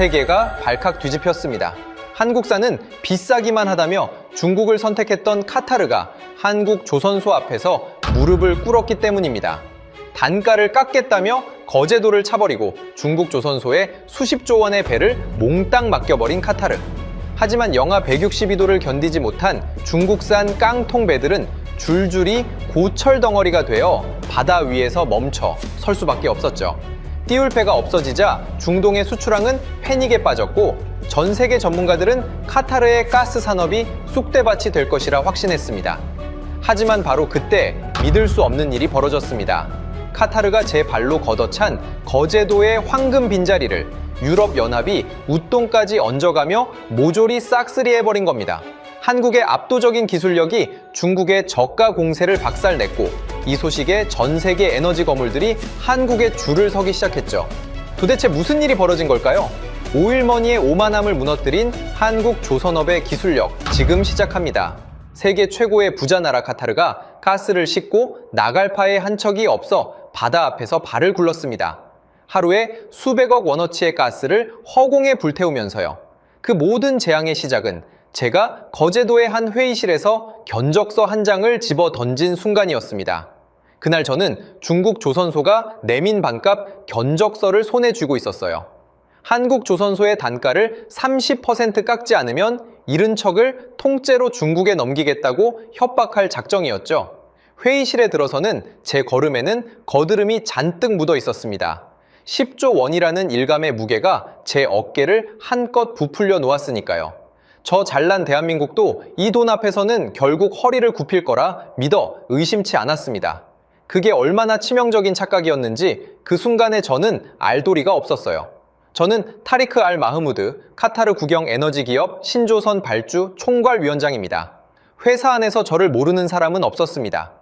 세계가 발칵 뒤집혔습니다. 한국산은 비싸기만 하다며 중국을 선택했던 카타르가 한국 조선소 앞에서 무릎을 꿇었기 때문입니다. 단가를 깎겠다며 거제도를 차버리고 중국 조선소에 수십조 원의 배를 몽땅 맡겨버린 카타르. 하지만 영하 162도를 견디지 못한 중국산 깡통 배들은 줄줄이 고철 덩어리가 되어 바다 위에서 멈춰 설 수밖에 없었죠. 띄울 배가 없어지자 중동의 수출항은 패닉에 빠졌고 전 세계 전문가들은 카타르의 가스 산업이 쑥대밭이 될 것이라 확신했습니다. 하지만 바로 그때 믿을 수 없는 일이 벌어졌습니다. 카타르가 제 발로 걷어찬 거제도의 황금 빈자리를 유럽연합이 웃돈까지 얹어가며 모조리 싹쓸이해버린 겁니다. 한국의 압도적인 기술력이 중국의 저가 공세를 박살냈고 이 소식에 전 세계 에너지 거물들이 한국에 줄을 서기 시작했죠. 도대체 무슨 일이 벌어진 걸까요? 오일머니의 오만함을 무너뜨린 한국 조선업의 기술력, 지금 시작합니다. 세계 최고의 부자 나라 카타르가 가스를 싣고 나갈 파의 한 척이 없어 바다 앞에서 발을 굴렀습니다. 하루에 수백억 원어치의 가스를 허공에 불태우면서요. 그 모든 재앙의 시작은 제가 거제도의 한 회의실에서 견적서 한 장을 집어 던진 순간이었습니다. 그날 저는 중국 조선소가 내민 반값 견적서를 손에 쥐고 있었어요. 한국 조선소의 단가를 30% 깎지 않으면 잃은 척을 통째로 중국에 넘기겠다고 협박할 작정이었죠. 회의실에 들어서는 제 걸음에는 거드름이 잔뜩 묻어 있었습니다. 10조 원이라는 일감의 무게가 제 어깨를 한껏 부풀려 놓았으니까요. 저 잘난 대한민국도 이 돈 앞에서는 결국 허리를 굽힐 거라 믿어 의심치 않았습니다. 그게 얼마나 치명적인 착각이었는지 그 순간에 저는 알 도리가 없었어요. 저는 타리크 알 마흐무드, 카타르 국영 에너지 기업 신조선 발주 총괄위원장입니다. 회사 안에서 저를 모르는 사람은 없었습니다.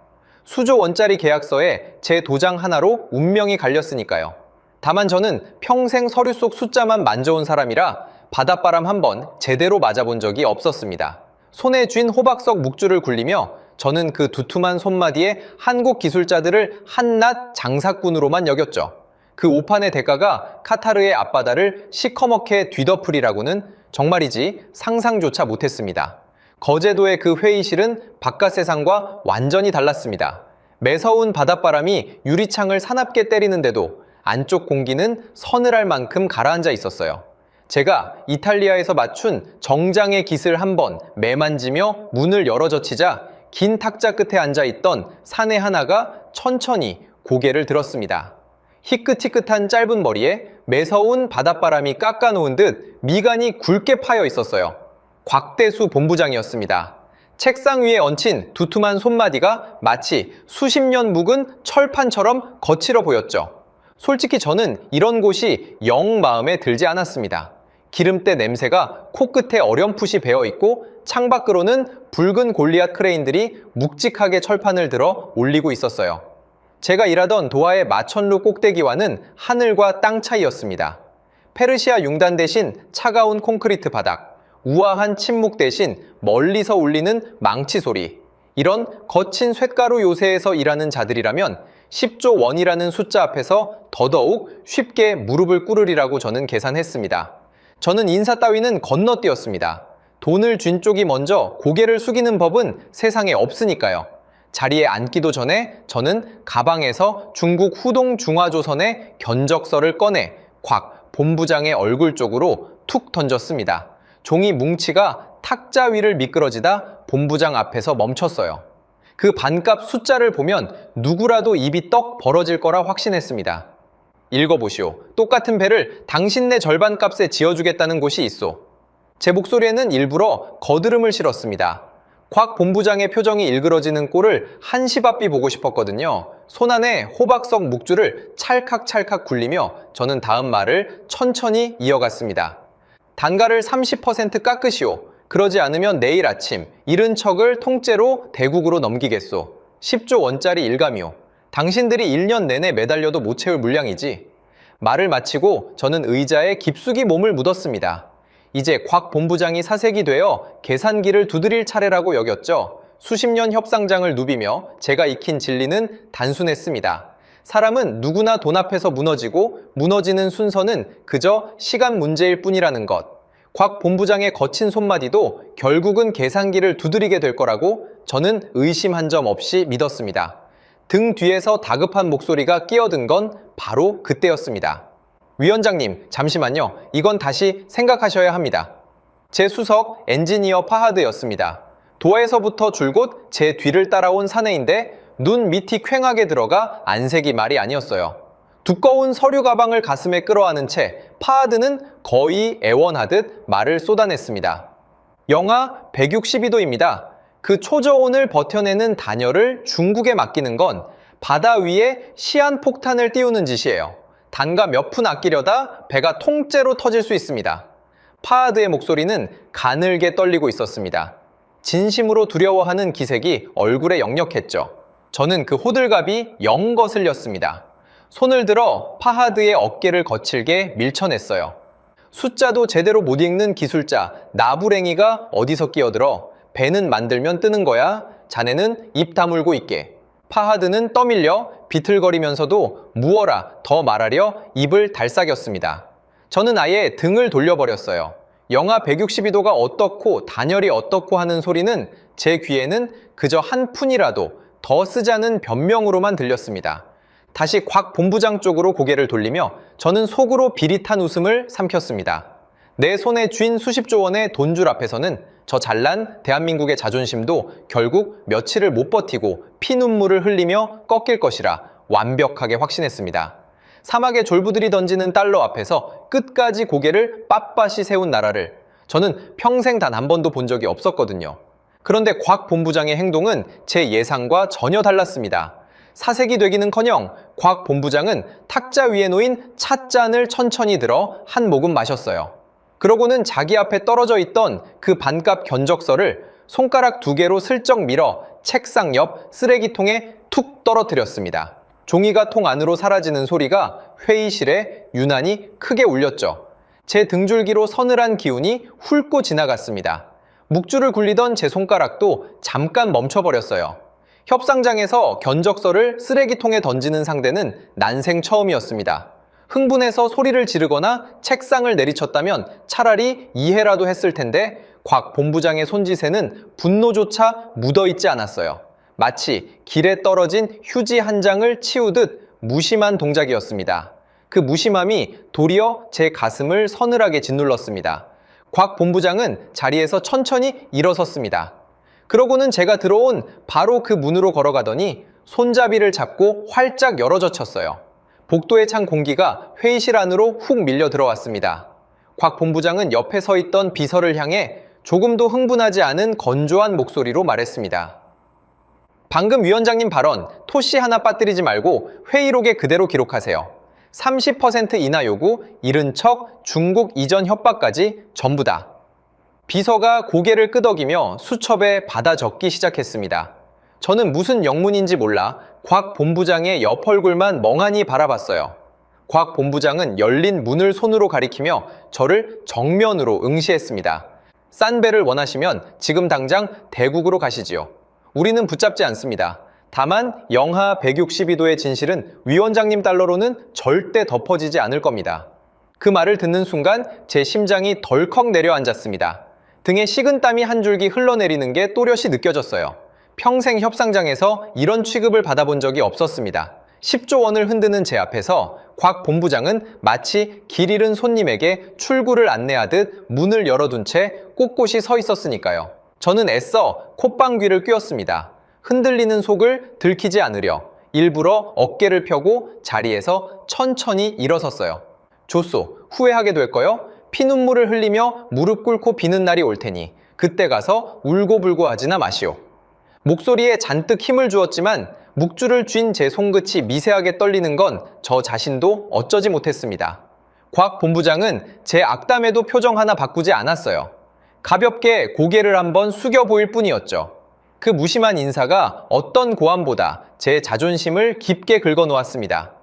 수조 원짜리 계약서에 제 도장 하나로 운명이 갈렸으니까요. 다만 저는 평생 서류 속 숫자만 만져온 사람이라 바닷바람 한 번 제대로 맞아본 적이 없었습니다. 손에 쥔 호박석 묵주를 굴리며 저는 그 두툼한 손마디에 한국 기술자들을 한낱 장사꾼으로만 여겼죠. 그 오판의 대가가 카타르의 앞바다를 시커멓게 뒤덮으리라고는 정말이지 상상조차 못했습니다. 거제도의 그 회의실은 바깥 세상과 완전히 달랐습니다. 매서운 바닷바람이 유리창을 사납게 때리는데도 안쪽 공기는 서늘할 만큼 가라앉아 있었어요. 제가 이탈리아에서 맞춘 정장의 깃을 한번 매만지며 문을 열어젖히자 긴 탁자 끝에 앉아있던 사내 하나가 천천히 고개를 들었습니다. 희끗희끗한 짧은 머리에 매서운 바닷바람이 깎아놓은 듯 미간이 굵게 파여 있었어요. 곽대수 본부장이었습니다. 책상 위에 얹힌 두툼한 손마디가 마치 수십 년 묵은 철판처럼 거칠어 보였죠. 솔직히 저는 이런 곳이 영 마음에 들지 않았습니다. 기름때 냄새가 코끝에 어렴풋이 배어있고 창밖으로는 붉은 골리앗 크레인들이 묵직하게 철판을 들어 올리고 있었어요. 제가 일하던 도하의 마천루 꼭대기와는 하늘과 땅 차이였습니다. 페르시아 융단 대신 차가운 콘크리트 바닥, 우아한 침묵 대신 멀리서 울리는 망치 소리. 이런 거친 쇳가루 요새에서 일하는 자들이라면 10조 원이라는 숫자 앞에서 더더욱 쉽게 무릎을 꿇으리라고 저는 계산했습니다. 저는 인사 따위는 건너뛰었습니다. 돈을 쥔 쪽이 먼저 고개를 숙이는 법은 세상에 없으니까요. 자리에 앉기도 전에 저는 가방에서 중국 후동 중화조선의 견적서를 꺼내 곽 본부장의 얼굴 쪽으로 툭 던졌습니다. 종이 뭉치가 탁자 위를 미끄러지다 본부장 앞에서 멈췄어요. 그 반값 숫자를 보면 누구라도 입이 떡 벌어질 거라 확신했습니다. 읽어보시오. 똑같은 배를 당신네 절반 값에 지어주겠다는 곳이 있소. 제 목소리에는 일부러 거드름을 실었습니다. 곽 본부장의 표정이 일그러지는 꼴을 한시바삐 보고 싶었거든요. 손안에 호박석 묵주를 찰칵찰칵 굴리며 저는 다음 말을 천천히 이어갔습니다. 단가를 30% 깎으시오. 그러지 않으면 내일 아침 잃은 척을 통째로 대국으로 넘기겠소. 10조 원짜리 일감이오. 당신들이 1년 내내 매달려도 못 채울 물량이지. 말을 마치고 저는 의자에 깊숙이 몸을 묻었습니다. 이제 곽 본부장이 사색이 되어 계산기를 두드릴 차례라고 여겼죠. 수십 년 협상장을 누비며 제가 익힌 진리는 단순했습니다. 사람은 누구나 돈 앞에서 무너지고 무너지는 순서는 그저 시간 문제일 뿐이라는 것. 곽 본부장의 거친 손마디도 결국은 계산기를 두드리게 될 거라고 저는 의심한 점 없이 믿었습니다. 등 뒤에서 다급한 목소리가 끼어든 건 바로 그때였습니다. 위원장님, 잠시만요. 이건 다시 생각하셔야 합니다. 제 수석 엔지니어 파하드였습니다. 도에서부터 줄곧 제 뒤를 따라온 사내인데 눈 밑이 퀭하게 들어가 안색이 말이 아니었어요. 두꺼운 서류 가방을 가슴에 끌어안은 채 파하드는 거의 애원하듯 말을 쏟아냈습니다. 영하 162도입니다. 그 초저온을 버텨내는 단열을 중국에 맡기는 건 바다 위에 시한폭탄을 띄우는 짓이에요. 단가 몇 푼 아끼려다 배가 통째로 터질 수 있습니다. 파하드의 목소리는 가늘게 떨리고 있었습니다. 진심으로 두려워하는 기색이 얼굴에 역력했죠. 저는 그 호들갑이 영 거슬렸습니다. 손을 들어 파하드의 어깨를 거칠게 밀쳐냈어요. 숫자도 제대로 못 읽는 기술자 나부랭이가 어디서 끼어들어 배는 만들면 뜨는 거야. 자네는 입 다물고 있게. 파하드는 떠밀려 비틀거리면서도 무어라 더 말하려 입을 달싹였습니다. 저는 아예 등을 돌려버렸어요. 영하 162도가 어떻고 단열이 어떻고 하는 소리는 제 귀에는 그저 한 푼이라도 더 쓰자는 변명으로만 들렸습니다. 다시 곽 본부장 쪽으로 고개를 돌리며 저는 속으로 비릿한 웃음을 삼켰습니다. 내 손에 쥔 수십조 원의 돈줄 앞에서는 저 잘난 대한민국의 자존심도 결국 며칠을 못 버티고 피눈물을 흘리며 꺾일 것이라 완벽하게 확신했습니다. 사막의 졸부들이 던지는 달러 앞에서 끝까지 고개를 빳빳이 세운 나라를 저는 평생 단 한 번도 본 적이 없었거든요. 그런데 곽 본부장의 행동은 제 예상과 전혀 달랐습니다. 사색이 되기는커녕 곽 본부장은 탁자 위에 놓인 찻잔을 천천히 들어 한 모금 마셨어요. 그러고는 자기 앞에 떨어져 있던 그 반값 견적서를 손가락 2개로 슬쩍 밀어 책상 옆 쓰레기통에 툭 떨어뜨렸습니다. 종이가 통 안으로 사라지는 소리가 회의실에 유난히 크게 울렸죠. 제 등줄기로 서늘한 기운이 훑고 지나갔습니다. 묵주를 굴리던 제 손가락도 잠깐 멈춰버렸어요. 협상장에서 견적서를 쓰레기통에 던지는 상대는 난생 처음이었습니다. 흥분해서 소리를 지르거나 책상을 내리쳤다면 차라리 이해라도 했을 텐데 곽 본부장의 손짓에는 분노조차 묻어있지 않았어요. 마치 길에 떨어진 휴지 한 장을 치우듯 무심한 동작이었습니다. 그 무심함이 도리어 제 가슴을 서늘하게 짓눌렀습니다. 곽 본부장은 자리에서 천천히 일어섰습니다. 그러고는 제가 들어온 바로 그 문으로 걸어가더니 손잡이를 잡고 활짝 열어젖혔어요. 복도에 찬 공기가 회의실 안으로 훅 밀려 들어왔습니다. 곽 본부장은 옆에 서 있던 비서를 향해 조금도 흥분하지 않은 건조한 목소리로 말했습니다. 방금 위원장님 발언 토시 하나 빠뜨리지 말고 회의록에 그대로 기록하세요. 30% 인하 요구, 잃은 척, 중국 이전 협박까지 전부 다. 비서가 고개를 끄덕이며 수첩에 받아 적기 시작했습니다. 저는 무슨 영문인지 몰라 곽 본부장의 옆 얼굴만 멍하니 바라봤어요. 곽 본부장은 열린 문을 손으로 가리키며 저를 정면으로 응시했습니다. 싼 배를 원하시면 지금 당장 대국으로 가시지요. 우리는 붙잡지 않습니다. 다만 영하 162도의 진실은 위원장님 달러로는 절대 덮어지지 않을 겁니다. 그 말을 듣는 순간 제 심장이 덜컥 내려앉았습니다. 등에 식은땀이 한 줄기 흘러내리는 게 또렷이 느껴졌어요. 평생 협상장에서 이런 취급을 받아본 적이 없었습니다. 10조 원을 흔드는 제 앞에서 곽 본부장은 마치 길 잃은 손님에게 출구를 안내하듯 문을 열어둔 채 꼿꼿이 서 있었으니까요. 저는 애써 콧방귀를 뀌었습니다. 흔들리는 속을 들키지 않으려 일부러 어깨를 펴고 자리에서 천천히 일어섰어요. 조소, 후회하게 될 거요? 피눈물을 흘리며 무릎 꿇고 비는 날이 올 테니 그때 가서 울고불고 하지나 마시오. 목소리에 잔뜩 힘을 주었지만 묵주를 쥔 제 손끝이 미세하게 떨리는 건 저 자신도 어쩌지 못했습니다. 곽 본부장은 제 악담에도 표정 하나 바꾸지 않았어요. 가볍게 고개를 한번 숙여 보일 뿐이었죠. 그 무심한 인사가 어떤 고함보다 제 자존심을 깊게 긁어놓았습니다.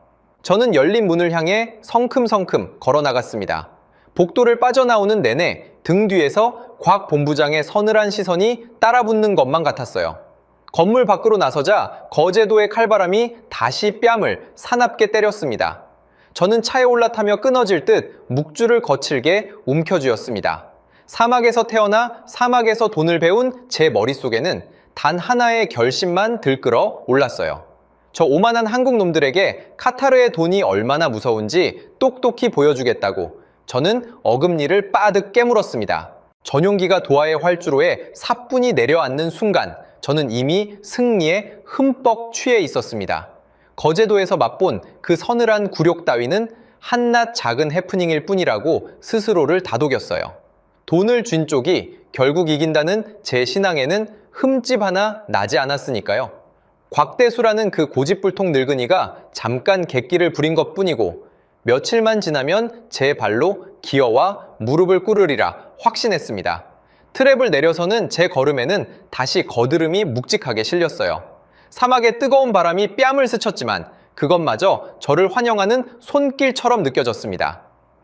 저는 열린 문을 향해 성큼성큼 걸어나갔습니다. 복도를 빠져나오는 내내 등 뒤에서 곽 본부장의 서늘한 시선이 따라붙는 것만 같았어요. 건물 밖으로 나서자 거제도의 칼바람이 다시 뺨을 사납게 때렸습니다. 저는 차에 올라타며 끊어질 듯 묵주를 거칠게 움켜쥐었습니다. 사막에서 태어나 사막에서 돈을 배운 제 머릿속에는 단 하나의 결심만 들끓어 올랐어요. 저 오만한 한국 놈들에게 카타르의 돈이 얼마나 무서운지 똑똑히 보여주겠다고 저는 어금니를 빠득 깨물었습니다. 전용기가 도하의 활주로에 사뿐히 내려앉는 순간 저는 이미 승리에 흠뻑 취해 있었습니다. 거제도에서 맛본 그 서늘한 굴욕 따위는 한낱 작은 해프닝일 뿐이라고 스스로를 다독였어요. 돈을 쥔 쪽이 결국 이긴다는 제 신앙에는 흠집 하나 나지 않았으니까요. 곽대수라는 그 고집불통 늙은이가 잠깐 객기를 부린 것뿐이고 며칠만 지나면 제 발로 기어와 무릎을 꿇으리라 확신했습니다. 트랩을 내려서는 제 걸음에는 다시 거드름이 묵직하게 실렸어요. 사막의 뜨거운 바람이 뺨을 스쳤지만 그것마저 저를 환영하는 손길처럼 느껴졌습니다.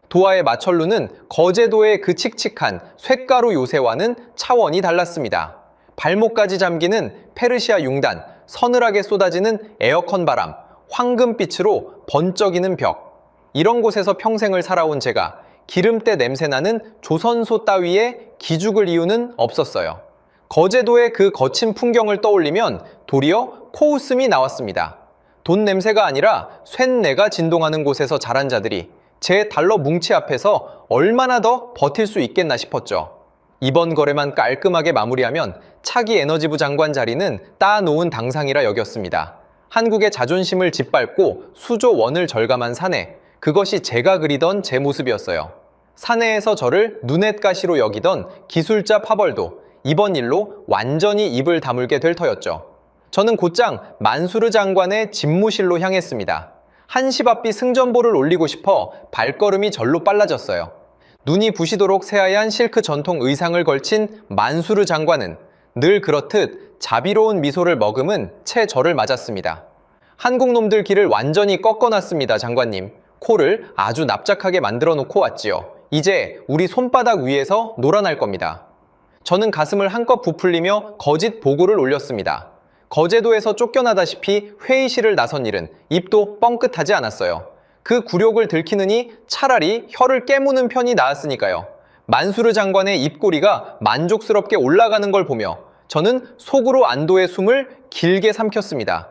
도하의 마철루는 거제도의 그 칙칙한 쇳가루 요새와는 차원이 달랐습니다. 발목까지 잠기는 페르시아 융단, 서늘하게 쏟아지는 에어컨 바람, 황금빛으로 번쩍이는 벽. 이런 곳에서 평생을 살아온 제가 기름때 냄새나는 조선소 따위에 기죽을 이유는 없었어요. 거제도의 그 거친 풍경을 떠올리면 도리어 코웃음이 나왔습니다. 돈 냄새가 아니라 쇳내가 진동하는 곳에서 자란 자들이 제 달러 뭉치 앞에서 얼마나 더 버틸 수 있겠나 싶었죠. 이번 거래만 깔끔하게 마무리하면 차기 에너지부 장관 자리는 따놓은 당상이라 여겼습니다. 한국의 자존심을 짓밟고 수조 원을 절감한 사내, 그것이 제가 그리던 제 모습이었어요. 사내에서 저를 눈엣가시로 여기던 기술자 파벌도 이번 일로 완전히 입을 다물게 될 터였죠. 저는 곧장 만수르 장관의 집무실로 향했습니다. 한시바삐 승전보를 올리고 싶어 발걸음이 절로 빨라졌어요. 눈이 부시도록 새하얀 실크 전통 의상을 걸친 만수르 장관은 늘 그렇듯 자비로운 미소를 머금은 채 저를 맞았습니다. 한국 놈들 길을 완전히 꺾어놨습니다, 장관님. 코를 아주 납작하게 만들어 놓고 왔지요. 이제 우리 손바닥 위에서 놀아날 겁니다. 저는 가슴을 한껏 부풀리며 거짓 보고를 올렸습니다. 거제도에서 쫓겨나다시피 회의실을 나선 일은 입도 뻥끗하지 않았어요. 그 굴욕을 들키느니 차라리 혀를 깨무는 편이 나았으니까요. 만수르 장관의 입꼬리가 만족스럽게 올라가는 걸 보며 저는 속으로 안도의 숨을 길게 삼켰습니다.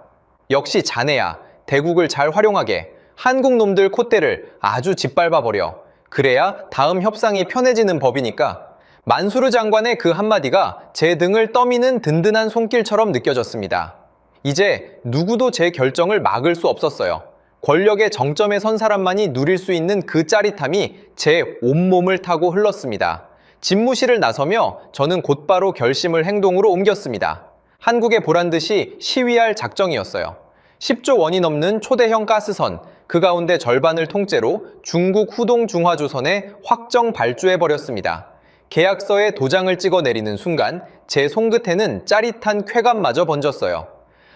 역시 자네야, 대국을 잘 활용하게 한국 놈들 콧대를 아주 짓밟아버려. 그래야 다음 협상이 편해지는 법이니까. 만수르 장관의 그 한마디가 제 등을 떠미는 든든한 손길처럼 느껴졌습니다. 이제 누구도 제 결정을 막을 수 없었어요. 권력의 정점에 선 사람만이 누릴 수 있는 그 짜릿함이 제 온몸을 타고 흘렀습니다. 집무실을 나서며 저는 곧바로 결심을 행동으로 옮겼습니다. 한국에 보란듯이 시위할 작정이었어요. 10조 원이 넘는 초대형 가스선, 그 가운데 절반을 통째로 중국 후동 중화조선에 확정 발주해버렸습니다. 계약서에 도장을 찍어 내리는 순간 제 손끝에는 짜릿한 쾌감마저 번졌어요.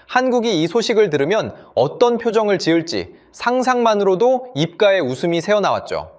한국이 이 소식을 들으면 어떤 표정을 지을지 상상만으로도 입가에 웃음이 새어나왔죠.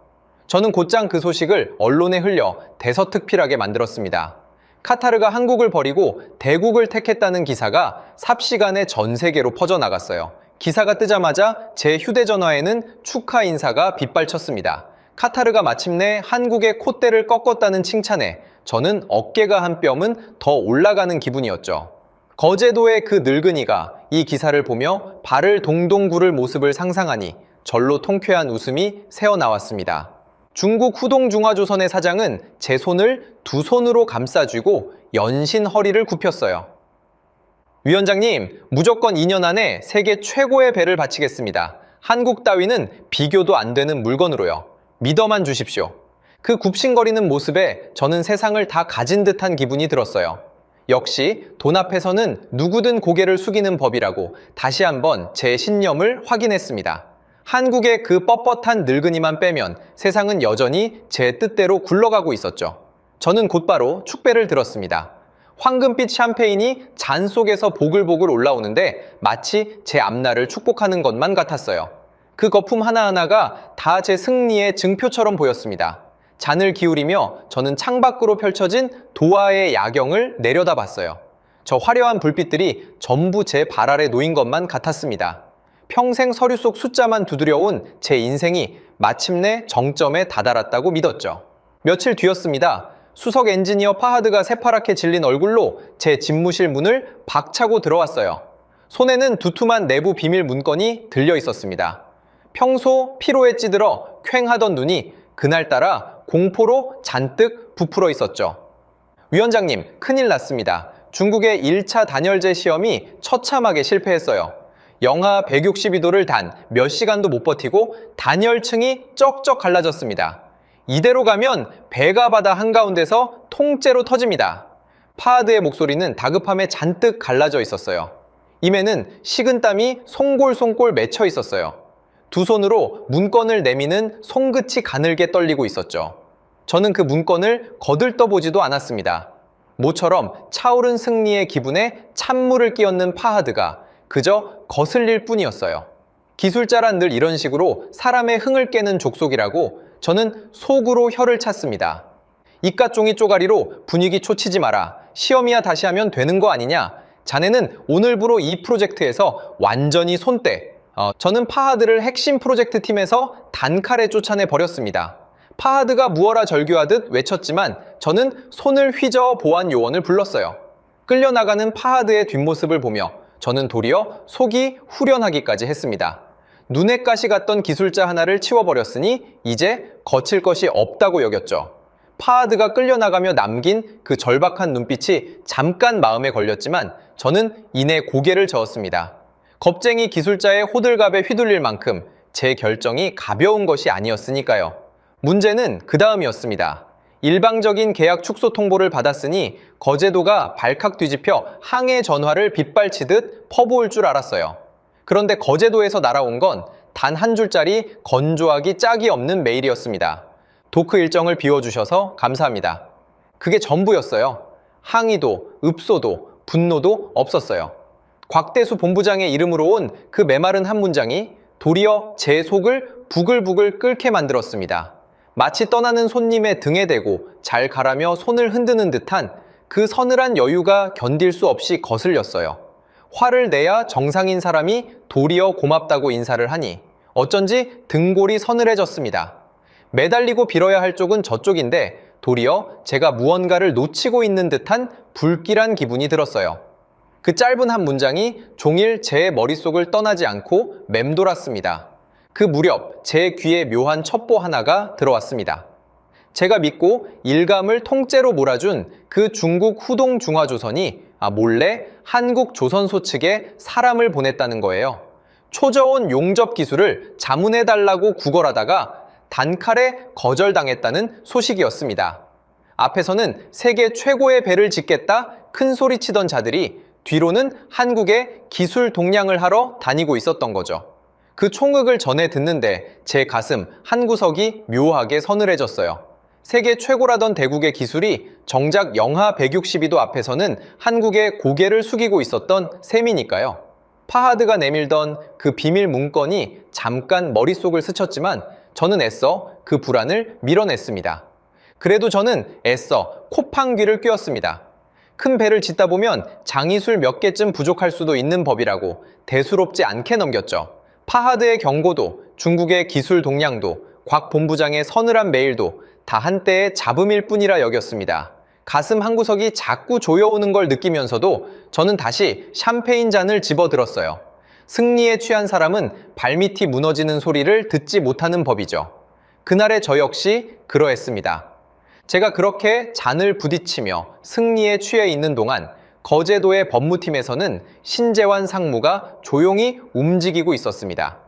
저는 곧장 그 소식을 언론에 흘려 대서특필하게 만들었습니다. 카타르가 한국을 버리고 대국을 택했다는 기사가 삽시간에 전 세계로 퍼져나갔어요. 기사가 뜨자마자 제 휴대전화에는 축하 인사가 빗발쳤습니다. 카타르가 마침내 한국의 콧대를 꺾었다는 칭찬에 저는 어깨가 한 뼘은 더 올라가는 기분이었죠. 거제도의 그 늙은이가 이 기사를 보며 발을 동동 구를 모습을 상상하니 절로 통쾌한 웃음이 새어나왔습니다. 중국 후동중화조선의 사장은 제 손을 두 손으로 감싸쥐고 연신 허리를 굽혔어요. 위원장님, 무조건 2년 안에 세계 최고의 배를 바치겠습니다. 한국 따위는 비교도 안 되는 물건으로요. 믿어만 주십시오. 그 굽신거리는 모습에 저는 세상을 다 가진 듯한 기분이 들었어요. 역시 돈 앞에서는 누구든 고개를 숙이는 법이라고 다시 한번 제 신념을 확인했습니다. 한국의 그 뻣뻣한 늙은이만 빼면 세상은 여전히 제 뜻대로 굴러가고 있었죠. 저는 곧바로 축배를 들었습니다. 황금빛 샴페인이 잔 속에서 보글보글 올라오는데 마치 제 앞날을 축복하는 것만 같았어요. 그 거품 하나하나가 다 제 승리의 증표처럼 보였습니다. 잔을 기울이며 저는 창밖으로 펼쳐진 도하의 야경을 내려다봤어요. 저 화려한 불빛들이 전부 제 발 아래 놓인 것만 같았습니다. 평생 서류 속 숫자만 두드려온 제 인생이 마침내 정점에 다다랐다고 믿었죠. 며칠 뒤였습니다. 수석 엔지니어 파하드가 새파랗게 질린 얼굴로 제 집무실 문을 박차고 들어왔어요. 손에는 두툼한 내부 비밀 문건이 들려 있었습니다. 평소 피로에 찌들어 퀭하던 눈이 그날따라 공포로 잔뜩 부풀어 있었죠. 위원장님, 큰일 났습니다. 중국의 1차 단열재 시험이 처참하게 실패했어요. 영하 162도를 단 몇 시간도 못 버티고 단열층이 쩍쩍 갈라졌습니다. 이대로 가면 배가 바다 한가운데서 통째로 터집니다. 파하드의 목소리는 다급함에 잔뜩 갈라져 있었어요. 입에는 식은땀이 송골송골 맺혀 있었어요. 두 손으로 문건을 내미는 손끝이 가늘게 떨리고 있었죠. 저는 그 문건을 거들떠보지도 않았습니다. 모처럼 차오른 승리의 기분에 찬물을 끼얹는 파하드가 그저 거슬릴 뿐이었어요. 기술자란 늘 이런 식으로 사람의 흥을 깨는 족속이라고 저는 속으로 혀를 찼습니다. 이깟 종이 쪼가리로 분위기 초치지 마라. 시험이야 다시 하면 되는 거 아니냐. 자네는 오늘부로 이 프로젝트에서 완전히 손떼. 저는 파하드를 핵심 프로젝트 팀에서 단칼에 쫓아내 버렸습니다. 파하드가 무어라 절규하듯 외쳤지만 저는 손을 휘저어 보안 요원을 불렀어요. 끌려나가는 파하드의 뒷모습을 보며 저는 도리어 속이 후련하기까지 했습니다. 눈에 가시 갔던 기술자 하나를 치워버렸으니 이제 거칠 것이 없다고 여겼죠. 파하드가 끌려나가며 남긴 그 절박한 눈빛이 잠깐 마음에 걸렸지만 저는 이내 고개를 저었습니다. 겁쟁이 기술자의 호들갑에 휘둘릴 만큼 제 결정이 가벼운 것이 아니었으니까요. 문제는 그 다음이었습니다. 일방적인 계약 축소 통보를 받았으니 거제도가 발칵 뒤집혀 항해 전화를 빗발치듯 퍼부을 줄 알았어요. 그런데 거제도에서 날아온 건 단 한 줄짜리 건조하기 짝이 없는 메일이었습니다. 도크 일정을 비워주셔서 감사합니다. 그게 전부였어요. 항의도, 읍소도, 분노도 없었어요. 곽대수 본부장의 이름으로 온 그 메마른 한 문장이 도리어 제 속을 부글부글 끓게 만들었습니다. 마치 떠나는 손님의 등에 대고 잘 가라며 손을 흔드는 듯한 그 서늘한 여유가 견딜 수 없이 거슬렸어요. 화를 내야 정상인 사람이 도리어 고맙다고 인사를 하니 어쩐지 등골이 서늘해졌습니다. 매달리고 빌어야 할 쪽은 저쪽인데 도리어 제가 무언가를 놓치고 있는 듯한 불길한 기분이 들었어요. 그 짧은 한 문장이 종일 제 머릿속을 떠나지 않고 맴돌았습니다. 그 무렵 제 귀에 묘한 첩보 하나가 들어왔습니다. 제가 믿고 일감을 통째로 몰아준 그 중국 후동중화조선이 몰래 한국조선소 측에 사람을 보냈다는 거예요. 초저온 용접 기술을 자문해달라고 구걸하다가 단칼에 거절당했다는 소식이었습니다. 앞에서는 세계 최고의 배를 짓겠다 큰 소리치던 자들이 뒤로는 한국에 기술 동량을 하러 다니고 있었던 거죠. 그 총극을 전해 듣는데 제 가슴 한 구석이 묘하게 서늘해졌어요. 세계 최고라던 대국의 기술이 정작 영하 162도 앞에서는 한국의 고개를 숙이고 있었던 셈이니까요. 파하드가 내밀던 그 비밀 문건이 잠깐 머릿속을 스쳤지만 저는 애써 그 불안을 밀어냈습니다. 그래도 저는 애써 콧방귀를 뀌었습니다. 큰 배를 짓다 보면 장이술 몇 개쯤 부족할 수도 있는 법이라고 대수롭지 않게 넘겼죠. 파하드의 경고도, 중국의 기술 동량도, 곽 본부장의 서늘한 메일도 다 한때의 잡음일 뿐이라 여겼습니다. 가슴 한구석이 자꾸 조여오는 걸 느끼면서도 저는 다시 샴페인 잔을 집어들었어요. 승리에 취한 사람은 발밑이 무너지는 소리를 듣지 못하는 법이죠. 그날의 저 역시 그러했습니다. 제가 그렇게 잔을 부딪히며 승리에 취해 있는 동안 거제도의 법무팀에서는 신재환 상무가 조용히 움직이고 있었습니다.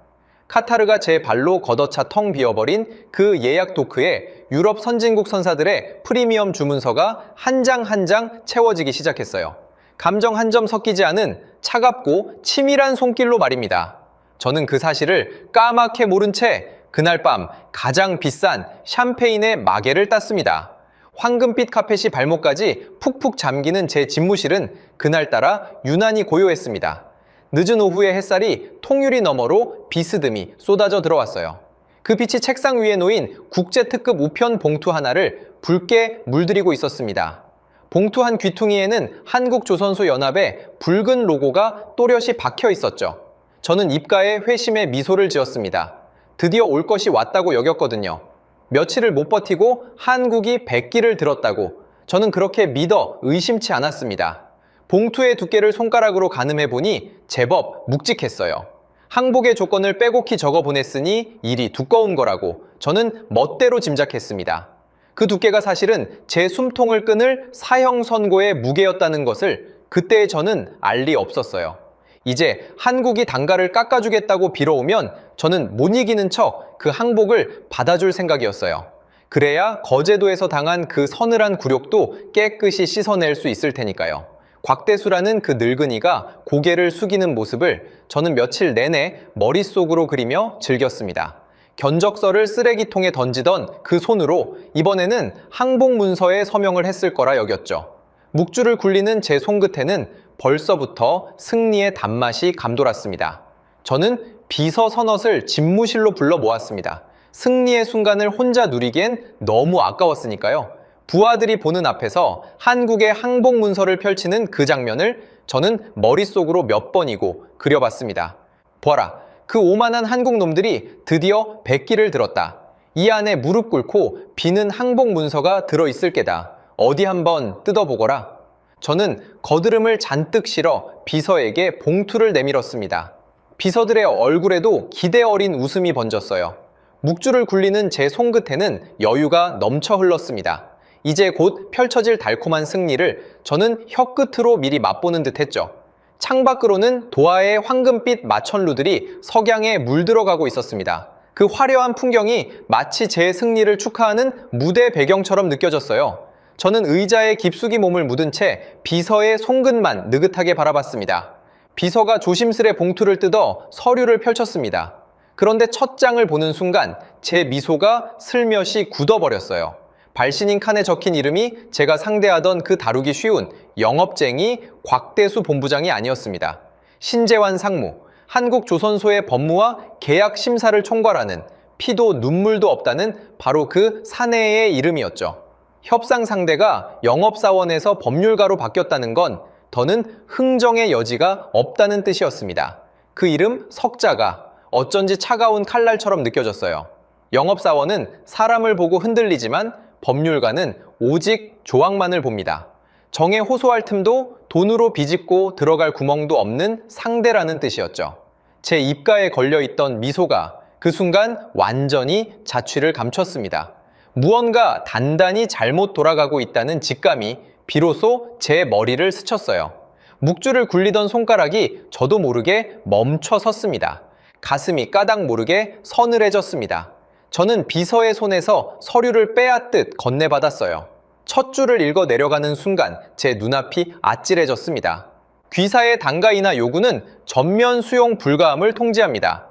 카타르가 제 발로 걷어차 텅 비어버린 그 예약 도크에 유럽 선진국 선사들의 프리미엄 주문서가 한 장 한 장 채워지기 시작했어요. 감정 한 점 섞이지 않은 차갑고 치밀한 손길로 말입니다. 저는 그 사실을 까맣게 모른 채 그날 밤 가장 비싼 샴페인의 마개를 땄습니다. 황금빛 카펫이 발목까지 푹푹 잠기는 제 집무실은 그날따라 유난히 고요했습니다. 늦은 오후의 햇살이 통유리 너머로 비스듬히 쏟아져 들어왔어요. 그 빛이 책상 위에 놓인 국제특급 우편 봉투 하나를 붉게 물들이고 있었습니다. 봉투 한 귀퉁이에는 한국조선소연합의 붉은 로고가 또렷이 박혀 있었죠. 저는 입가에 회심의 미소를 지었습니다. 드디어 올 것이 왔다고 여겼거든요. 며칠을 못 버티고 한국이 백기를 들었다고 저는 그렇게 믿어 의심치 않았습니다. 봉투의 두께를 손가락으로 가늠해 보니 제법 묵직했어요. 항복의 조건을 빼곡히 적어 보냈으니 일이 두꺼운 거라고 저는 멋대로 짐작했습니다. 그 두께가 사실은 제 숨통을 끊을 사형 선고의 무게였다는 것을 그때의 저는 알 리 없었어요. 이제 한국이 단가를 깎아주겠다고 빌어오면 저는 못 이기는 척 그 항복을 받아줄 생각이었어요. 그래야 거제도에서 당한 그 서늘한 굴욕도 깨끗이 씻어낼 수 있을 테니까요. 곽대수라는 그 늙은이가 고개를 숙이는 모습을 저는 며칠 내내 머릿속으로 그리며 즐겼습니다. 견적서를 쓰레기통에 던지던 그 손으로 이번에는 항복문서에 서명을 했을 거라 여겼죠. 묵주를 굴리는 제 손끝에는 벌써부터 승리의 단맛이 감돌았습니다. 저는 비서 서넛을 집무실로 불러 모았습니다. 승리의 순간을 혼자 누리기엔 너무 아까웠으니까요. 부하들이 보는 앞에서 한국의 항복문서를 펼치는 그 장면을 저는 머릿속으로 몇 번이고 그려봤습니다. 보아라, 그 오만한 한국 놈들이 드디어 백기를 들었다. 이 안에 무릎 꿇고 비는 항복문서가 들어있을 게다. 어디 한번 뜯어보거라. 저는 거드름을 잔뜩 실어 비서에게 봉투를 내밀었습니다. 비서들의 얼굴에도 기대 어린 웃음이 번졌어요. 묵주를 굴리는 제 손끝에는 여유가 넘쳐 흘렀습니다. 이제 곧 펼쳐질 달콤한 승리를 저는 혀끝으로 미리 맛보는 듯 했죠. 창밖으로는 도하의 황금빛 마천루들이 석양에 물들어가고 있었습니다. 그 화려한 풍경이 마치 제 승리를 축하하는 무대 배경처럼 느껴졌어요. 저는 의자에 깊숙이 몸을 묻은 채 비서의 손끝만 느긋하게 바라봤습니다. 비서가 조심스레 봉투를 뜯어 서류를 펼쳤습니다. 그런데 첫 장을 보는 순간 제 미소가 슬며시 굳어버렸어요. 발신인 칸에 적힌 이름이 제가 상대하던 그 다루기 쉬운 영업쟁이 곽대수 본부장이 아니었습니다. 신재환 상무, 한국조선소의 법무와 계약 심사를 총괄하는 피도 눈물도 없다는 바로 그 사내의 이름이었죠. 협상 상대가 영업사원에서 법률가로 바뀌었다는 건 더는 흥정의 여지가 없다는 뜻이었습니다. 그 이름 석자가 어쩐지 차가운 칼날처럼 느껴졌어요. 영업사원은 사람을 보고 흔들리지만 법률가는 오직 조항만을 봅니다. 정에 호소할 틈도 돈으로 비집고 들어갈 구멍도 없는 상대라는 뜻이었죠. 제 입가에 걸려있던 미소가 그 순간 완전히 자취를 감췄습니다. 무언가 단단히 잘못 돌아가고 있다는 직감이 비로소 제 머리를 스쳤어요. 묵주를 굴리던 손가락이 저도 모르게 멈춰 섰습니다. 가슴이 까닭 모르게 서늘해졌습니다. 저는 비서의 손에서 서류를 빼앗듯 건네받았어요. 첫 줄을 읽어 내려가는 순간 제 눈앞이 아찔해졌습니다. 귀사의 단가이나 요구는 전면 수용 불가함을 통지합니다.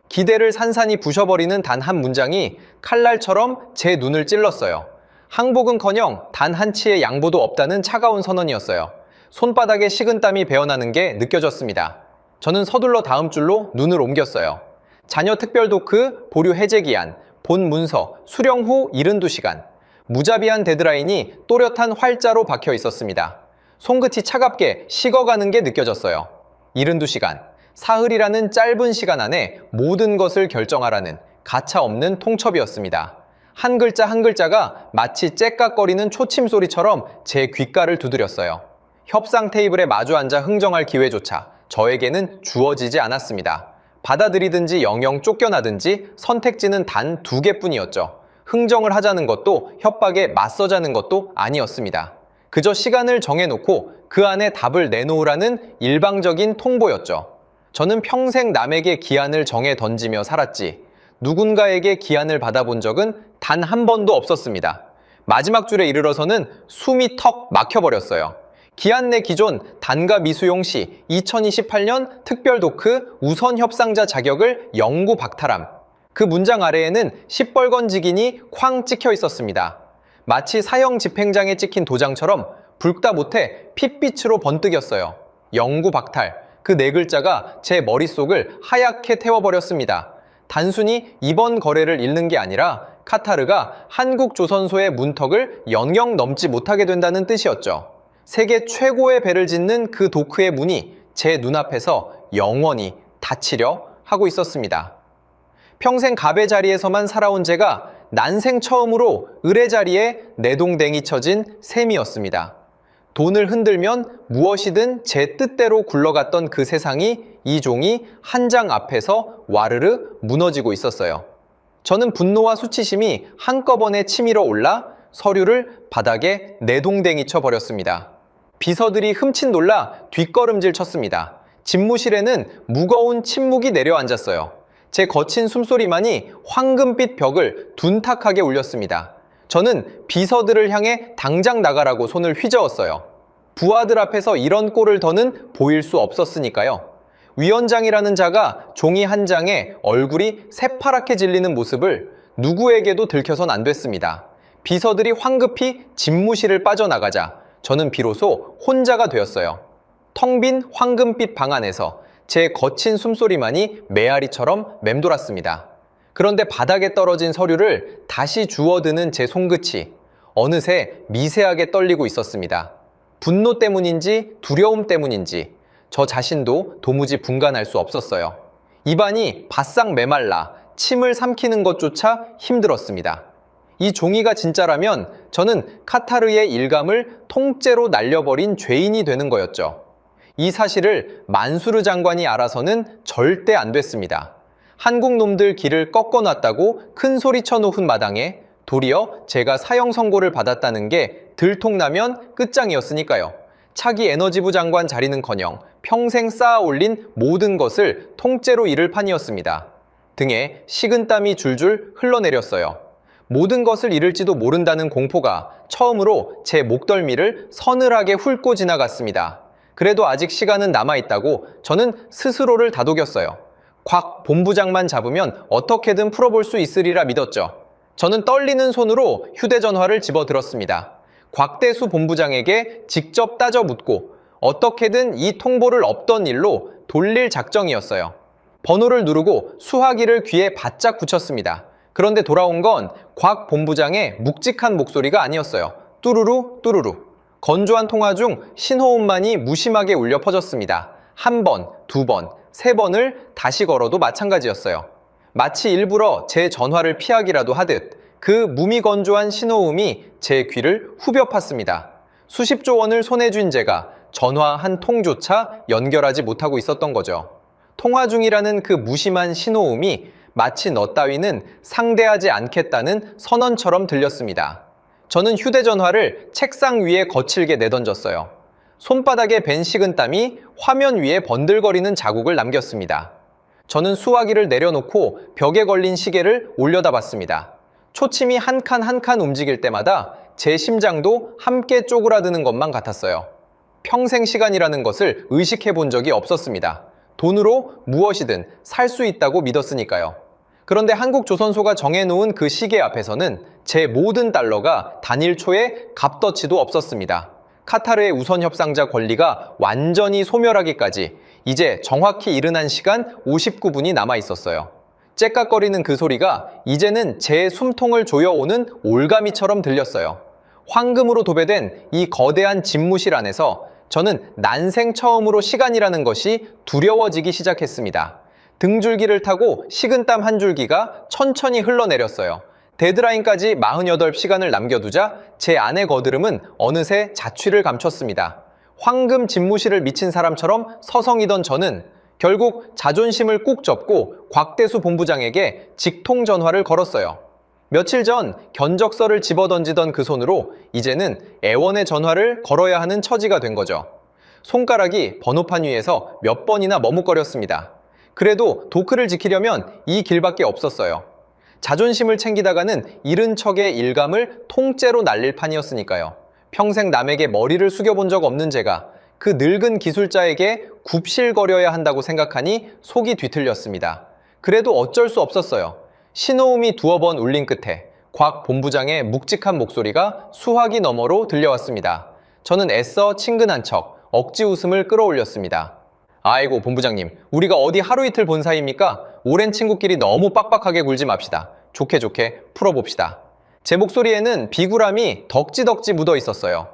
기대를 산산이 부셔버리는 단 한 문장이 칼날처럼 제 눈을 찔렀어요. 항복은커녕 단 한 치의 양보도 없다는 차가운 선언이었어요. 손바닥에 식은땀이 배어나는 게 느껴졌습니다. 저는 서둘러 다음 줄로 눈을 옮겼어요. 자녀 특별도크, 보류 해제 기한, 본 문서, 수령 후 72시간. 무자비한 데드라인이 또렷한 활자로 박혀 있었습니다. 손끝이 차갑게 식어가는 게 느껴졌어요. 72시간. 사흘이라는 짧은 시간 안에 모든 것을 결정하라는 가차없는 통첩이었습니다. 한 글자 한 글자가 마치 째깍거리는 초침 소리처럼 제 귓가를 두드렸어요. 협상 테이블에 마주 앉아 흥정할 기회조차 저에게는 주어지지 않았습니다. 받아들이든지 영영 쫓겨나든지 선택지는 단 2개뿐이었죠. 흥정을 하자는 것도 협박에 맞서자는 것도 아니었습니다. 그저 시간을 정해놓고 그 안에 답을 내놓으라는 일방적인 통보였죠. 저는 평생 남에게 기한을 정해 던지며 살았지 누군가에게 기한을 받아본 적은 단 한 번도 없었습니다. 마지막 줄에 이르러서는 숨이 턱 막혀버렸어요. 기한 내 기존 단가 미수용 시 2028년 특별도크 우선 협상자 자격을 영구 박탈함. 그 문장 아래에는 시뻘건 직인이 쾅 찍혀 있었습니다. 마치 사형 집행장에 찍힌 도장처럼 붉다 못해 핏빛으로 번뜩였어요. 영구 박탈. 그 네 글자가 제 머릿속을 하얗게 태워버렸습니다. 단순히 이번 거래를 읽는 게 아니라 카타르가 한국 조선소의 문턱을 영영 넘지 못하게 된다는 뜻이었죠. 세계 최고의 배를 짓는 그 도크의 문이 제 눈앞에서 영원히 닫히려 하고 있었습니다. 평생 갑의 자리에서만 살아온 제가 난생 처음으로 을의 자리에 내동댕이 쳐진 셈이었습니다. 돈을 흔들면 무엇이든 제 뜻대로 굴러갔던 그 세상이 이 종이 한 장 앞에서 와르르 무너지고 있었어요. 저는 분노와 수치심이 한꺼번에 치밀어 올라 서류를 바닥에 내동댕이 쳐버렸습니다. 비서들이 흠칫 놀라 뒷걸음질 쳤습니다. 집무실에는 무거운 침묵이 내려앉았어요. 제 거친 숨소리만이 황금빛 벽을 둔탁하게 울렸습니다. 저는 비서들을 향해 당장 나가라고 손을 휘저었어요. 부하들 앞에서 이런 꼴을 더는 보일 수 없었으니까요. 위원장이라는 자가 종이 한 장에 얼굴이 새파랗게 질리는 모습을 누구에게도 들켜선 안 됐습니다. 비서들이 황급히 집무실을 빠져나가자 저는 비로소 혼자가 되었어요. 텅 빈 황금빛 방 안에서 제 거친 숨소리만이 메아리처럼 맴돌았습니다. 그런데 바닥에 떨어진 서류를 다시 주워드는 제 손끝이 어느새 미세하게 떨리고 있었습니다. 분노 때문인지 두려움 때문인지 저 자신도 도무지 분간할 수 없었어요. 입안이 바싹 메말라 침을 삼키는 것조차 힘들었습니다. 이 종이가 진짜라면 저는 카타르의 일감을 통째로 날려버린 죄인이 되는 거였죠. 이 사실을 만수르 장관이 알아서는 절대 안 됐습니다. 한국 놈들 길을 꺾어놨다고 큰 소리 쳐놓은 마당에 도리어 제가 사형 선고를 받았다는 게 들통나면 끝장이었으니까요. 차기 에너지부 장관 자리는커녕 평생 쌓아 올린 모든 것을 통째로 잃을 판이었습니다. 등에 식은땀이 줄줄 흘러내렸어요. 모든 것을 잃을지도 모른다는 공포가 처음으로 제 목덜미를 서늘하게 훑고 지나갔습니다. 그래도 아직 시간은 남아있다고 저는 스스로를 다독였어요. 곽 본부장만 잡으면 어떻게든 풀어볼 수 있으리라 믿었죠. 저는 떨리는 손으로 휴대전화를 집어들었습니다. 곽대수 본부장에게 직접 따져 묻고 어떻게든 이 통보를 없던 일로 돌릴 작정이었어요. 번호를 누르고 수화기를 귀에 바짝 붙였습니다. 그런데 돌아온 건 곽 본부장의 묵직한 목소리가 아니었어요. 뚜루루 뚜루루. 건조한 통화 중 신호음만이 무심하게 울려 퍼졌습니다. 한 번, 두 번, 세 번을 다시 걸어도 마찬가지였어요. 마치 일부러 제 전화를 피하기라도 하듯 그 무미건조한 신호음이 제 귀를 후벼 팠습니다. 수십조 원을 손에 쥔 제가 전화 한 통조차 연결하지 못하고 있었던 거죠. 통화 중이라는 그 무심한 신호음이 마치 너 따위는 상대하지 않겠다는 선언처럼 들렸습니다. 저는 휴대전화를 책상 위에 거칠게 내던졌어요. 손바닥에 밴 식은땀이 화면 위에 번들거리는 자국을 남겼습니다. 저는 수화기를 내려놓고 벽에 걸린 시계를 올려다봤습니다. 초침이 한 칸 한 칸 움직일 때마다 제 심장도 함께 쪼그라드는 것만 같았어요. 평생 시간이라는 것을 의식해 본 적이 없었습니다. 돈으로 무엇이든 살 수 있다고 믿었으니까요. 그런데 한국조선소가 정해놓은 그 시계 앞에서는 제 모든 달러가 단일 초에 값더치도 없었습니다. 카타르의 우선 협상자 권리가 완전히 소멸하기까지 이제 정확히 이른 시간 59분이 남아 있었어요. 째깍거리는 그 소리가 이제는 제 숨통을 조여오는 올가미처럼 들렸어요. 황금으로 도배된 이 거대한 집무실 안에서 저는 난생 처음으로 시간이라는 것이 두려워지기 시작했습니다. 등줄기를 타고 식은땀 한 줄기가 천천히 흘러내렸어요. 데드라인까지 48시간을 남겨두자 제 안의 거드름은 어느새 자취를 감췄습니다. 황금 집무실을 미친 사람처럼 서성이던 저는 결국 자존심을 꾹 접고 곽대수 본부장에게 직통 전화를 걸었어요. 며칠 전 견적서를 집어던지던 그 손으로 이제는 애원의 전화를 걸어야 하는 처지가 된 거죠. 손가락이 번호판 위에서 몇 번이나 머뭇거렸습니다. 그래도 도크를 지키려면 이 길밖에 없었어요. 자존심을 챙기다가는 잃은 척의 일감을 통째로 날릴 판이었으니까요. 평생 남에게 머리를 숙여본 적 없는 제가 그 늙은 기술자에게 굽실거려야 한다고 생각하니 속이 뒤틀렸습니다. 그래도 어쩔 수 없었어요. 신호음이 두어 번 울린 끝에 곽 본부장의 묵직한 목소리가 수화기 너머로 들려왔습니다. 저는 애써 친근한 척 억지 웃음을 끌어올렸습니다. 아이고 본부장님, 우리가 어디 하루 이틀 본 사이입니까? 오랜 친구끼리 너무 빡빡하게 굴지 맙시다. 좋게 좋게 풀어봅시다. 제 목소리에는 비굴함이 덕지덕지 묻어 있었어요.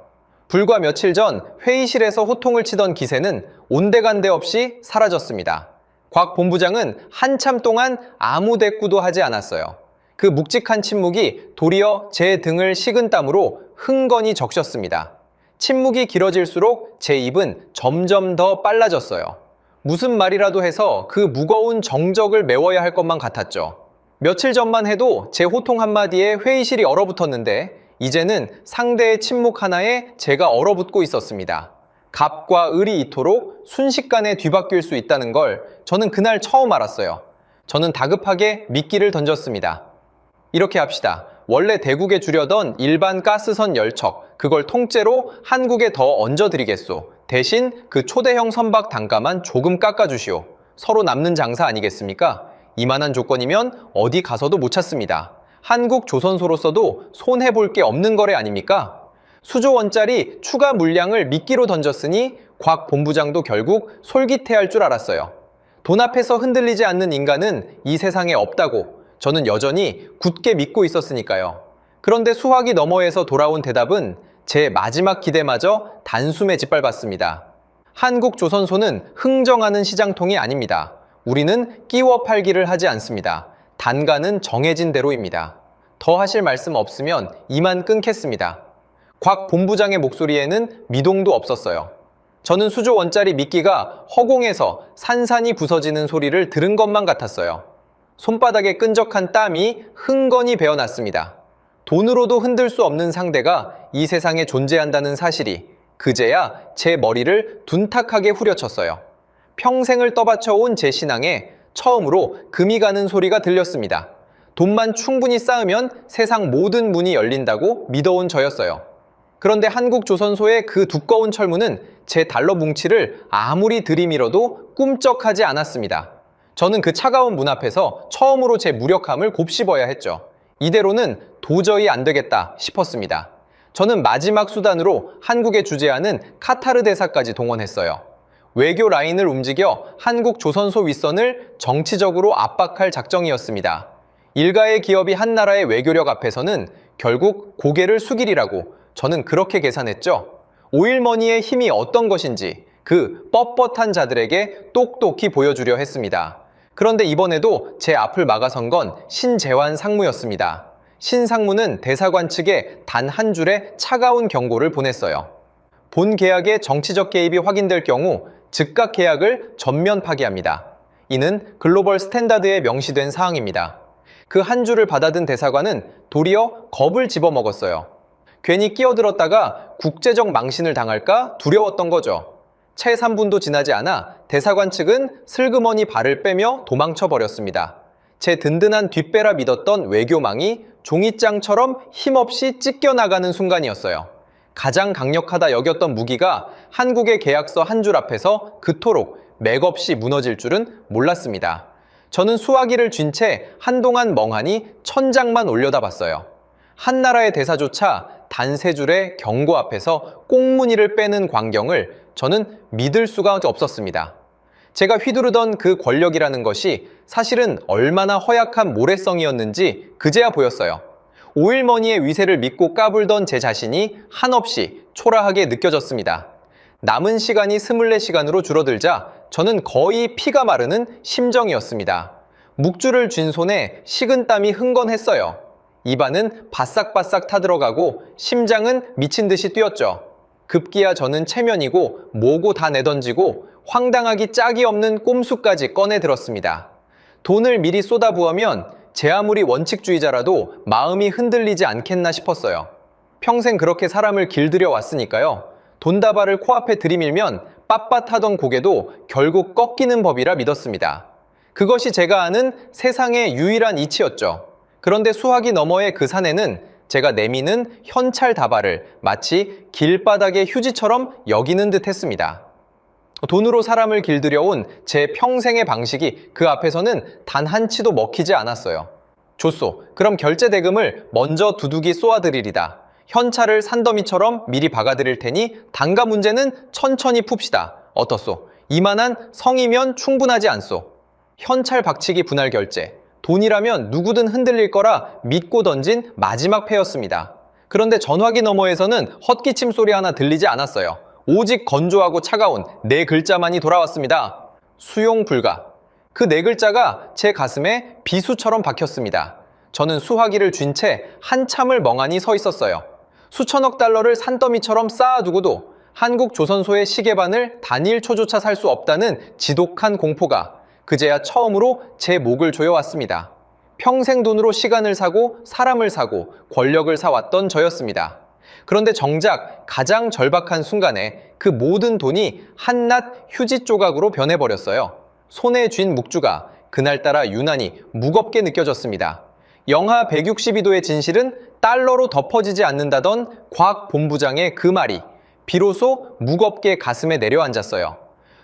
불과 며칠 전 회의실에서 호통을 치던 기세는 온데간데 없이 사라졌습니다. 곽 본부장은 한참 동안 아무 대꾸도 하지 않았어요. 그 묵직한 침묵이 도리어 제 등을 식은 땀으로 흥건히 적셨습니다. 침묵이 길어질수록 제 입은 점점 더 빨라졌어요. 무슨 말이라도 해서 그 무거운 정적을 메워야 할 것만 같았죠. 며칠 전만 해도 제 호통 한마디에 회의실이 얼어붙었는데 이제는 상대의 침묵 하나에 제가 얼어붙고 있었습니다. 갑과 을이 이토록 순식간에 뒤바뀔 수 있다는 걸 저는 그날 처음 알았어요. 저는 다급하게 미끼를 던졌습니다. 이렇게 합시다. 원래 대국에 주려던 일반 가스선 열척, 그걸 통째로 한국에 더 얹어드리겠소. 대신 그 초대형 선박 단가만 조금 깎아주시오. 서로 남는 장사 아니겠습니까? 이만한 조건이면 어디 가서도 못 찾습니다. 한국 조선소로서도 손해볼 게 없는 거래 아닙니까? 수조 원짜리 추가 물량을 미끼로 던졌으니 곽 본부장도 결국 솔깃해할 줄 알았어요. 돈 앞에서 흔들리지 않는 인간은 이 세상에 없다고 저는 여전히 굳게 믿고 있었으니까요. 그런데 수화기 너머에서 돌아온 대답은 제 마지막 기대마저 단숨에 짓밟았습니다. 한국조선소는 흥정하는 시장통이 아닙니다. 우리는 끼워 팔기를 하지 않습니다. 단가는 정해진 대로입니다. 더 하실 말씀 없으면 이만 끊겠습니다. 곽 본부장의 목소리에는 미동도 없었어요. 저는 수조 원짜리 미끼가 허공에서 산산이 부서지는 소리를 들은 것만 같았어요. 손바닥에 끈적한 땀이 흥건히 배어났습니다. 돈으로도 흔들 수 없는 상대가 이 세상에 존재한다는 사실이 그제야 제 머리를 둔탁하게 후려쳤어요. 평생을 떠받쳐온 제 신앙에 처음으로 금이 가는 소리가 들렸습니다. 돈만 충분히 쌓으면 세상 모든 문이 열린다고 믿어온 저였어요. 그런데 한국조선소의 그 두꺼운 철문은 제 달러 뭉치를 아무리 들이밀어도 꿈쩍하지 않았습니다. 저는 그 차가운 문 앞에서 처음으로 제 무력함을 곱씹어야 했죠. 이대로는 도저히 안 되겠다 싶었습니다. 저는 마지막 수단으로 한국에 주재하는 카타르 대사까지 동원했어요. 외교 라인을 움직여 한국 조선소 윗선을 정치적으로 압박할 작정이었습니다. 일가의 기업이 한 나라의 외교력 앞에서는 결국 고개를 숙이리라고 저는 그렇게 계산했죠. 오일머니의 힘이 어떤 것인지 그 뻣뻣한 자들에게 똑똑히 보여주려 했습니다. 그런데 이번에도 제 앞을 막아선 건 신재환 상무였습니다. 신 상무는 대사관 측에 단 한 줄의 차가운 경고를 보냈어요. 본 계약의 정치적 개입이 확인될 경우 즉각 계약을 전면 파기합니다. 이는 글로벌 스탠다드에 명시된 사항입니다. 그 한 줄을 받아든 대사관은 도리어 겁을 집어먹었어요. 괜히 끼어들었다가 국제적 망신을 당할까 두려웠던 거죠. 채 3분도 지나지 않아 대사관 측은 슬그머니 발을 빼며 도망쳐 버렸습니다. 제 든든한 뒷배라 믿었던 외교망이 종이장처럼 힘없이 찢겨나가는 순간이었어요. 가장 강력하다 여겼던 무기가 한국의 계약서 한 줄 앞에서 그토록 맥없이 무너질 줄은 몰랐습니다. 저는 수화기를 쥔 채 한동안 멍하니 천장만 올려다봤어요. 한 나라의 대사조차 단 세 줄의 경고 앞에서 꽁무니를 빼는 광경을 저는 믿을 수가 없었습니다. 제가 휘두르던 그 권력이라는 것이 사실은 얼마나 허약한 모래성이었는지 그제야 보였어요. 오일머니의 위세를 믿고 까불던 제 자신이 한없이 초라하게 느껴졌습니다. 남은 시간이 24시간으로 줄어들자 저는 거의 피가 마르는 심정이었습니다. 묵주를 쥔 손에 식은땀이 흥건했어요. 입안은 바싹바싹 타들어가고 심장은 미친 듯이 뛰었죠. 급기야 저는 체면이고 뭐고 다 내던지고 황당하기 짝이 없는 꼼수까지 꺼내 들었습니다. 돈을 미리 쏟아부으면 제 아무리 원칙주의자라도 마음이 흔들리지 않겠나 싶었어요. 평생 그렇게 사람을 길들여 왔으니까요. 돈다발을 코앞에 들이밀면 빳빳하던 고개도 결국 꺾이는 법이라 믿었습니다. 그것이 제가 아는 세상의 유일한 이치였죠. 그런데 수화기 너머의 그 산에는 제가 내미는 현찰 다발을 마치 길바닥의 휴지처럼 여기는 듯 했습니다. 돈으로 사람을 길들여온 제 평생의 방식이 그 앞에서는 단 한 치도 먹히지 않았어요. 좋소. 그럼 결제 대금을 먼저 두둑이 쏘아드리리다. 현찰을 산더미처럼 미리 박아드릴 테니 단가 문제는 천천히 풉시다. 어떻소? 이만한 성이면 충분하지 않소. 현찰 박치기 분할 결제. 돈이라면 누구든 흔들릴 거라 믿고 던진 마지막 패였습니다. 그런데 전화기 너머에서는 헛기침 소리 하나 들리지 않았어요. 오직 건조하고 차가운 네 글자만이 돌아왔습니다. 수용 불가. 그 네 글자가 제 가슴에 비수처럼 박혔습니다. 저는 수화기를 쥔 채 한참을 멍하니 서 있었어요. 수천억 달러를 산더미처럼 쌓아두고도 한국 조선소의 시계반을 단일 초조차 살 수 없다는 지독한 공포가 그제야 처음으로 제 목을 조여왔습니다. 평생 돈으로 시간을 사고 사람을 사고 권력을 사왔던 저였습니다. 그런데 정작 가장 절박한 순간에 그 모든 돈이 한낱 휴지 조각으로 변해버렸어요. 손에 쥔 묵주가 그날따라 유난히 무겁게 느껴졌습니다. 영하 162도의 진실은 달러로 덮어지지 않는다던 곽 본부장의 그 말이 비로소 무겁게 가슴에 내려앉았어요.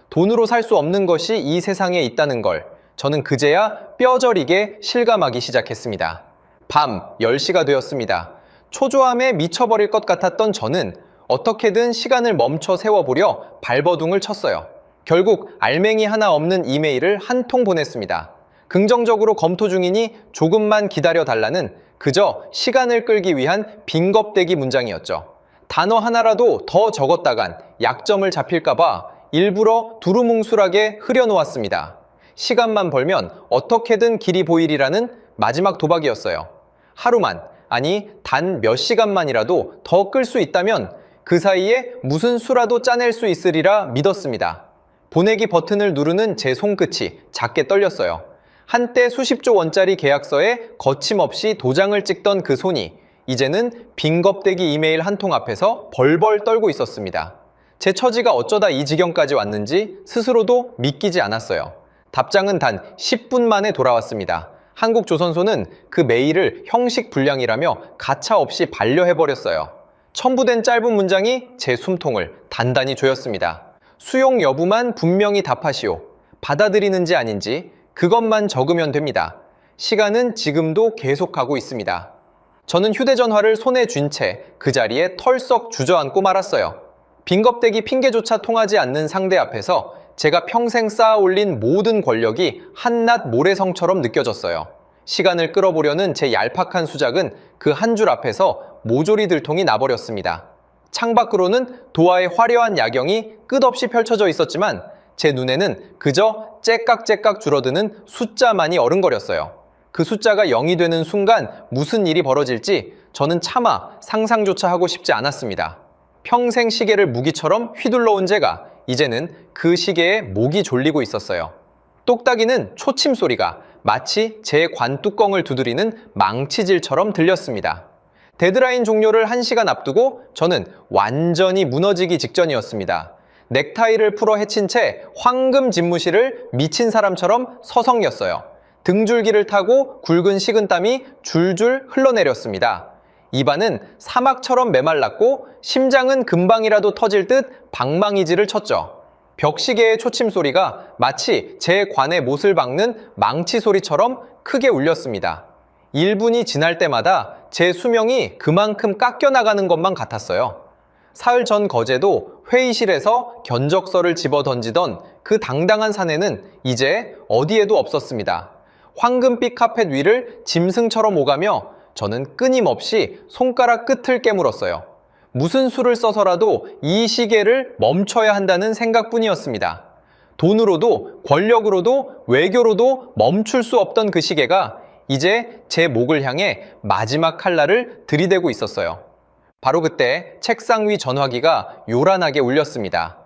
돈으로 살 수 없는 것이 이 세상에 있다는 걸 저는 그제야 뼈저리게 실감하기 시작했습니다. 밤 10시가 되었습니다. 초조함에 미쳐버릴 것 같았던 저는 어떻게든 시간을 멈춰 세워보려 발버둥을 쳤어요. 결국 알맹이 하나 없는 이메일을 한 통 보냈습니다. 긍정적으로 검토 중이니 조금만 기다려달라는 그저 시간을 끌기 위한 빈겁대기 문장이었죠. 단어 하나라도 더 적었다간 약점을 잡힐까봐 일부러 두루뭉술하게 흐려놓았습니다. 시간만 벌면 어떻게든 길이 보이리라는 마지막 도박이었어요. 하루만, 아니 단 몇 시간만이라도 더 끌 수 있다면 그 사이에 무슨 수라도 짜낼 수 있으리라 믿었습니다. 보내기 버튼을 누르는 제 손끝이 작게 떨렸어요. 한때 수십조 원짜리 계약서에 거침없이 도장을 찍던 그 손이 이제는 빈겁대기 이메일 한 통 앞에서 벌벌 떨고 있었습니다. 제 처지가 어쩌다 이 지경까지 왔는지 스스로도 믿기지 않았어요. 답장은 단 10분 만에 돌아왔습니다. 한국조선소는 그 메일을 형식 불량이라며 가차없이 반려해버렸어요. 첨부된 짧은 문장이 제 숨통을 단단히 조였습니다. 수용 여부만 분명히 답하시오. 받아들이는지 아닌지 그것만 적으면 됩니다. 시간은 지금도 계속하고 있습니다. 저는 휴대전화를 손에 쥔 채 그 자리에 털썩 주저앉고 말았어요. 빈겁대기 핑계조차 통하지 않는 상대 앞에서 제가 평생 쌓아올린 모든 권력이 한낱 모래성처럼 느껴졌어요. 시간을 끌어보려는 제 얄팍한 수작은 그 한 줄 앞에서 모조리 들통이 나버렸습니다. 창밖으로는 도하의 화려한 야경이 끝없이 펼쳐져 있었지만 제 눈에는 그저 째깍째깍 줄어드는 숫자만이 어른거렸어요. 그 숫자가 0이 되는 순간 무슨 일이 벌어질지 저는 차마 상상조차 하고 싶지 않았습니다. 평생 시계를 무기처럼 휘둘러온 제가 이제는 그 시계에 목이 졸리고 있었어요. 똑딱이는 초침 소리가 마치 제 관뚜껑을 두드리는 망치질처럼 들렸습니다. 데드라인 종료를 1시간 앞두고 저는 완전히 무너지기 직전이었습니다. 넥타이를 풀어 헤친 채 황금 집무실을 미친 사람처럼 서성였어요. 등줄기를 타고 굵은 식은땀이 줄줄 흘러내렸습니다. 입안은 사막처럼 메말랐고 심장은 금방이라도 터질 듯 방망이질을 쳤죠. 벽시계의 초침 소리가 마치 제 관에 못을 박는 망치 소리처럼 크게 울렸습니다. 1분이 지날 때마다 제 수명이 그만큼 깎여나가는 것만 같았어요. 사흘 전 거제도 회의실에서 견적서를 집어 던지던 그 당당한 사내는 이제 어디에도 없었습니다. 황금빛 카펫 위를 짐승처럼 오가며 저는 끊임없이 손가락 끝을 깨물었어요. 무슨 수를 써서라도 이 시계를 멈춰야 한다는 생각뿐이었습니다. 돈으로도 권력으로도 외교로도 멈출 수 없던 그 시계가 이제 제 목을 향해 마지막 칼날을 들이대고 있었어요. 바로 그때 책상 위 전화기가 요란하게 울렸습니다.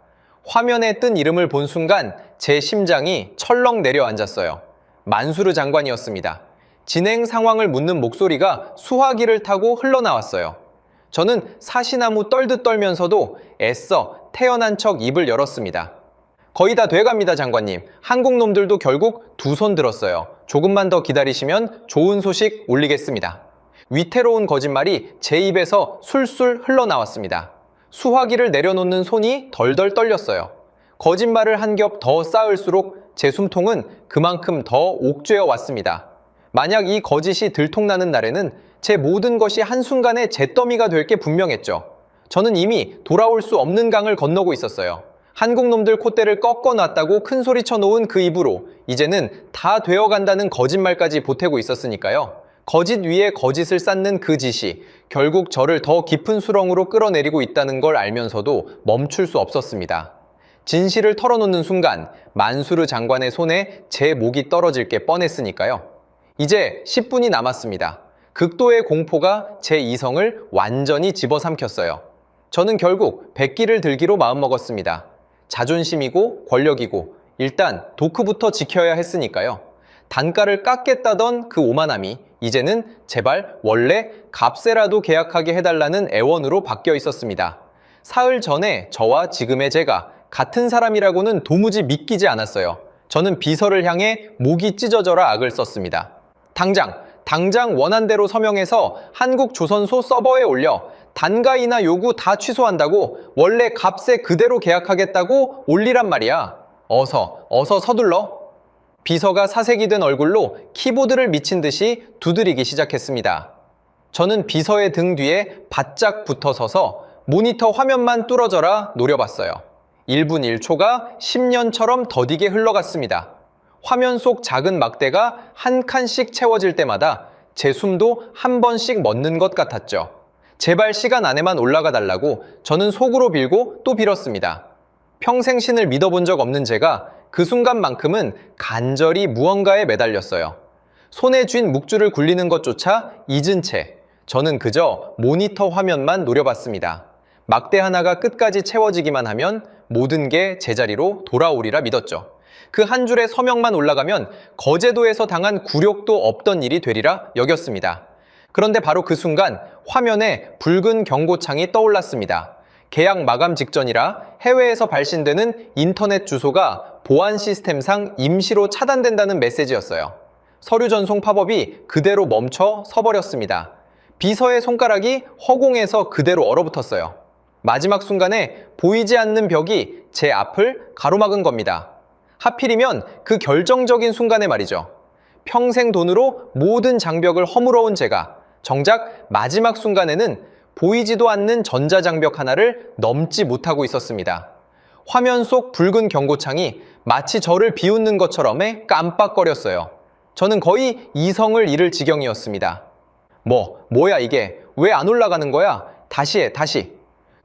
화면에 뜬 이름을 본 순간 제 심장이 철렁 내려앉았어요. 만수르 장관이었습니다. 진행 상황을 묻는 목소리가 수화기를 타고 흘러나왔어요. 저는 사시나무 떨듯 떨면서도 애써 태어난 척 입을 열었습니다. 거의 다 돼갑니다, 장관님. 한국 놈들도 결국 두 손 들었어요. 조금만 더 기다리시면 좋은 소식 올리겠습니다. 위태로운 거짓말이 제 입에서 술술 흘러나왔습니다. 수화기를 내려놓는 손이 덜덜 떨렸어요. 거짓말을 한 겹 더 쌓을수록 제 숨통은 그만큼 더 옥죄어 왔습니다. 만약 이 거짓이 들통나는 날에는 제 모든 것이 한순간에 잿더미가 될 게 분명했죠. 저는 이미 돌아올 수 없는 강을 건너고 있었어요. 한국 놈들 콧대를 꺾어놨다고 큰소리 쳐놓은 그 입으로 이제는 다 되어간다는 거짓말까지 보태고 있었으니까요. 거짓 위에 거짓을 쌓는 그 짓이 결국 저를 더 깊은 수렁으로 끌어내리고 있다는 걸 알면서도 멈출 수 없었습니다. 진실을 털어놓는 순간 만수르 장관의 손에 제 목이 떨어질 게 뻔했으니까요. 이제 10분이 남았습니다. 극도의 공포가 제 이성을 완전히 집어삼켰어요. 저는 결국 백기를 들기로 마음먹었습니다. 자존심이고 권력이고 일단 도크부터 지켜야 했으니까요. 단가를 깎겠다던 그 오만함이 이제는 제발 원래 값세라도 계약하게 해달라는 애원으로 바뀌어 있었습니다. 사흘 전에 저와 지금의 제가 같은 사람이라고는 도무지 믿기지 않았어요. 저는 비서를 향해 목이 찢어져라 악을 썼습니다. 당장 원한대로 서명해서 한국조선소 서버에 올려 단가이나 요구 다 취소한다고 원래 값에 그대로 계약하겠다고 올리란 말이야. 어서 서둘러. 비서가 사색이 된 얼굴로 키보드를 미친 듯이 두드리기 시작했습니다. 저는 비서의 등 뒤에 바짝 붙어 서서 모니터 화면만 뚫어져라 노려봤어요. 1분 1초가 10년처럼 더디게 흘러갔습니다. 화면 속 작은 막대가 한 칸씩 채워질 때마다 제 숨도 한 번씩 멎는 것 같았죠. 제발 시간 안에만 올라가 달라고 저는 속으로 빌고 또 빌었습니다. 평생 신을 믿어본 적 없는 제가 그 순간만큼은 간절히 무언가에 매달렸어요. 손에 쥔 묵주를 굴리는 것조차 잊은 채 저는 그저 모니터 화면만 노려봤습니다. 막대 하나가 끝까지 채워지기만 하면 모든 게 제자리로 돌아오리라 믿었죠. 그 한 줄의 서명만 올라가면 거제도에서 당한 굴욕도 없던 일이 되리라 여겼습니다. 그런데 바로 그 순간 화면에 붉은 경고창이 떠올랐습니다. 계약 마감 직전이라 해외에서 발신되는 인터넷 주소가 보안 시스템상 임시로 차단된다는 메시지였어요. 서류 전송 팝업이 그대로 멈춰 서버렸습니다. 비서의 손가락이 허공에서 그대로 얼어붙었어요. 마지막 순간에 보이지 않는 벽이 제 앞을 가로막은 겁니다. 하필이면 그 결정적인 순간에 말이죠. 평생 돈으로 모든 장벽을 허물어온 제가 정작 마지막 순간에는 보이지도 않는 전자장벽 하나를 넘지 못하고 있었습니다. 화면 속 붉은 경고창이 마치 저를 비웃는 것처럼 깜빡거렸어요. 저는 거의 이성을 잃을 지경이었습니다. 뭐야 이게 왜 안 올라가는 거야? 다시 해.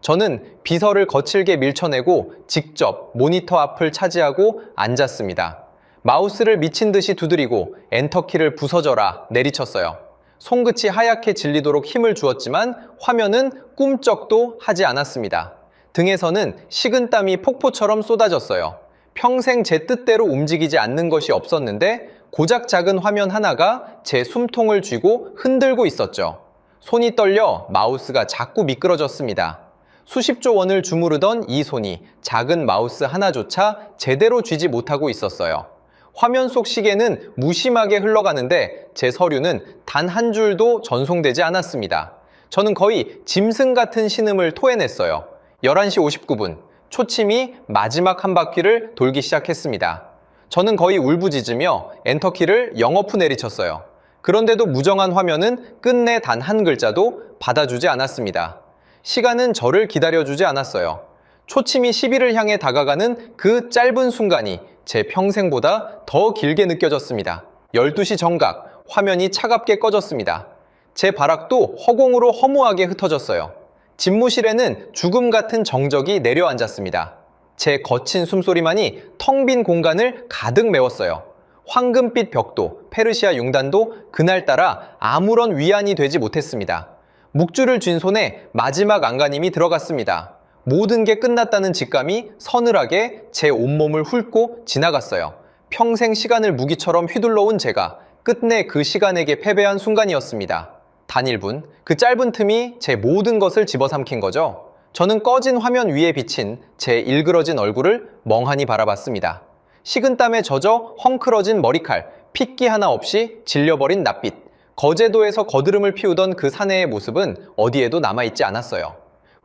저는 비서를 거칠게 밀쳐내고 직접 모니터 앞을 차지하고 앉았습니다. 마우스를 미친 듯이 두드리고 엔터키를 부서져라 내리쳤어요. 손끝이 하얗게 질리도록 힘을 주었지만 화면은 꿈쩍도 하지 않았습니다. 등에서는 식은땀이 폭포처럼 쏟아졌어요. 평생 제 뜻대로 움직이지 않는 것이 없었는데 고작 작은 화면 하나가 제 숨통을 쥐고 흔들고 있었죠. 손이 떨려 마우스가 자꾸 미끄러졌습니다. 수십조 원을 주무르던 이 손이 작은 마우스 하나조차 제대로 쥐지 못하고 있었어요. 화면 속 시계는 무심하게 흘러가는데 제 서류는 단 한 줄도 전송되지 않았습니다. 저는 거의 짐승 같은 신음을 토해냈어요. 11시 59분, 초침이 마지막 한 바퀴를 돌기 시작했습니다. 저는 거의 울부짖으며 엔터키를 영어프 내리쳤어요. 그런데도 무정한 화면은 끝내 단 한 글자도 받아주지 않았습니다. 시간은 저를 기다려주지 않았어요. 초침이 10일을 향해 다가가는 그 짧은 순간이 제 평생보다 더 길게 느껴졌습니다. 12시 정각, 화면이 차갑게 꺼졌습니다. 제 발악도 허공으로 허무하게 흩어졌어요. 집무실에는 죽음 같은 정적이 내려앉았습니다. 제 거친 숨소리만이 텅 빈 공간을 가득 메웠어요. 황금빛 벽도, 페르시아 융단도 그날따라 아무런 위안이 되지 못했습니다. 묵주를 쥔 손에 마지막 안간힘이 들어갔습니다. 모든 게 끝났다는 직감이 서늘하게 제 온몸을 훑고 지나갔어요. 평생 시간을 무기처럼 휘둘러온 제가 끝내 그 시간에게 패배한 순간이었습니다. 단 1분, 그 짧은 틈이 제 모든 것을 집어삼킨 거죠. 저는 꺼진 화면 위에 비친 제 일그러진 얼굴을 멍하니 바라봤습니다. 식은땀에 젖어 헝클어진 머리칼, 핏기 하나 없이 질려버린 낯빛, 거제도에서 거드름을 피우던 그 사내의 모습은 어디에도 남아있지 않았어요.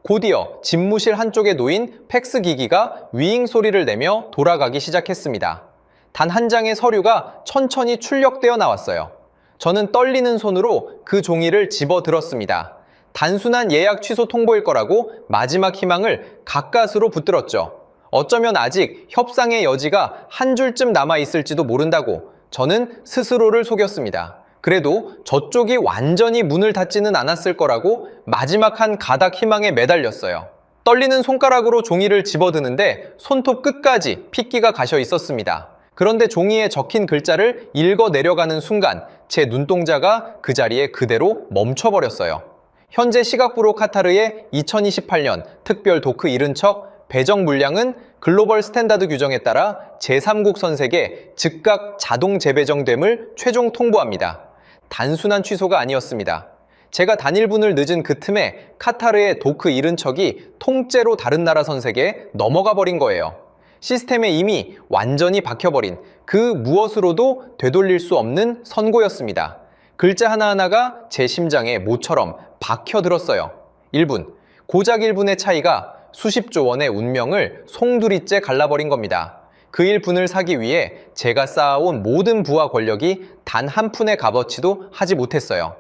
곧이어 집무실 한쪽에 놓인 팩스 기기가 위잉 소리를 내며 돌아가기 시작했습니다. 단 한 장의 서류가 천천히 출력되어 나왔어요. 저는 떨리는 손으로 그 종이를 집어들었습니다. 단순한 예약 취소 통보일 거라고 마지막 희망을 가까스로 붙들었죠. 어쩌면 아직 협상의 여지가 한 줄쯤 남아 있을지도 모른다고 저는 스스로를 속였습니다. 그래도 저쪽이 완전히 문을 닫지는 않았을 거라고 마지막 한 가닥 희망에 매달렸어요. 떨리는 손가락으로 종이를 집어드는데 손톱 끝까지 핏기가 가셔 있었습니다. 그런데 종이에 적힌 글자를 읽어 내려가는 순간 제 눈동자가 그 자리에 그대로 멈춰버렸어요. 현재 시각부로 카타르의 2028년 특별 도크 이른 척 배정 물량은 글로벌 스탠다드 규정에 따라 제3국 선색에 즉각 자동 재배정됨을 최종 통보합니다. 단순한 취소가 아니었습니다. 제가 단일분을 늦은 그 틈에 카타르의 도크 이른 척이 통째로 다른 나라 선색에 넘어가 버린 거예요. 시스템에 이미 완전히 박혀버린 그 무엇으로도 되돌릴 수 없는 선고였습니다. 글자 하나하나가 제 심장에 모처럼 박혀들었어요. 1분, 고작 1분의 차이가 수십조 원의 운명을 송두리째 갈라버린 겁니다. 그 1분을 사기 위해 제가 쌓아온 모든 부와 권력이 단 한 푼의 값어치도 하지 못했어요.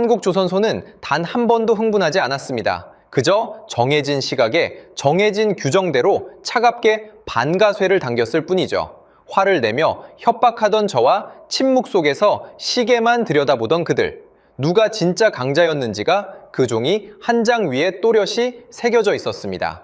한국조선소는 단 한 번도 흥분하지 않았습니다. 그저 정해진 시각에 정해진 규정대로 차갑게 반가쇠를 당겼을 뿐이죠. 화를 내며 협박하던 저와 침묵 속에서 시계만 들여다보던 그들. 누가 진짜 강자였는지가 그 종이 한 장 위에 또렷이 새겨져 있었습니다.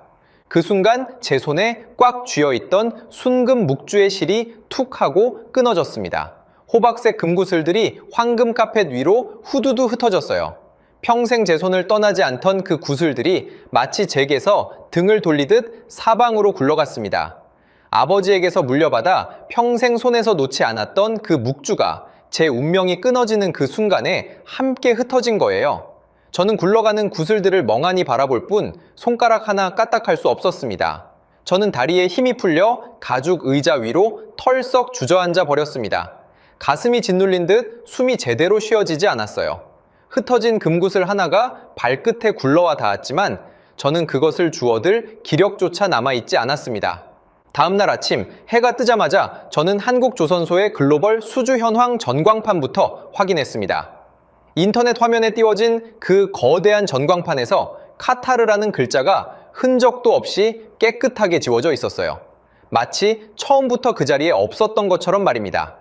그 순간 제 손에 꽉 쥐어있던 순금 묵주의 실이 툭 하고 끊어졌습니다. 호박색 금구슬들이 황금 카펫 위로 후두두 흩어졌어요. 평생 제 손을 떠나지 않던 그 구슬들이 마치 제게서 등을 돌리듯 사방으로 굴러갔습니다. 아버지에게서 물려받아 평생 손에서 놓지 않았던 그 묵주가 제 운명이 끊어지는 그 순간에 함께 흩어진 거예요. 저는 굴러가는 구슬들을 멍하니 바라볼 뿐 손가락 하나 까딱할 수 없었습니다. 저는 다리에 힘이 풀려 가죽 의자 위로 털썩 주저앉아 버렸습니다. 가슴이 짓눌린 듯 숨이 제대로 쉬어지지 않았어요. 흩어진 금구슬 하나가 발끝에 굴러와 닿았지만 저는 그것을 주워들 기력조차 남아있지 않았습니다. 다음날 아침 해가 뜨자마자 저는 한국조선소의 글로벌 수주 현황 전광판부터 확인했습니다. 인터넷 화면에 띄워진 그 거대한 전광판에서 카타르라는 글자가 흔적도 없이 깨끗하게 지워져 있었어요. 마치 처음부터 그 자리에 없었던 것처럼 말입니다.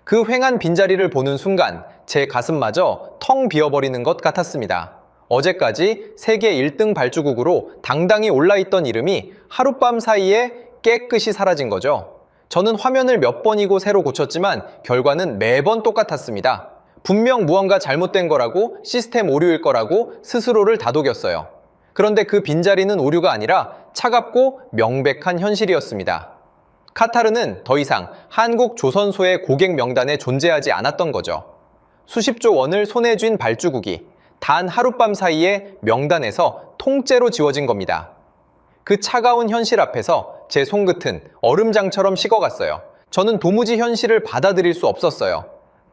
그 휑한 빈자리를 보는 순간 제 가슴마저 텅 비어버리는 것 같았습니다. 어제까지 세계 1등 발주국으로 당당히 올라있던 이름이 하룻밤 사이에 깨끗이 사라진 거죠. 저는 화면을 몇 번이고 새로 고쳤지만 결과는 매번 똑같았습니다. 분명 무언가 잘못된 거라고, 시스템 오류일 거라고 스스로를 다독였어요. 그런데 그 빈자리는 오류가 아니라 차갑고 명백한 현실이었습니다. 카타르는 더 이상 한국 조선소의 고객 명단에 존재하지 않았던 거죠. 수십조 원을 손에 쥔 발주국이 단 하룻밤 사이에 명단에서 통째로 지워진 겁니다. 그 차가운 현실 앞에서 제 손끝은 얼음장처럼 식어갔어요. 저는 도무지 현실을 받아들일 수 없었어요.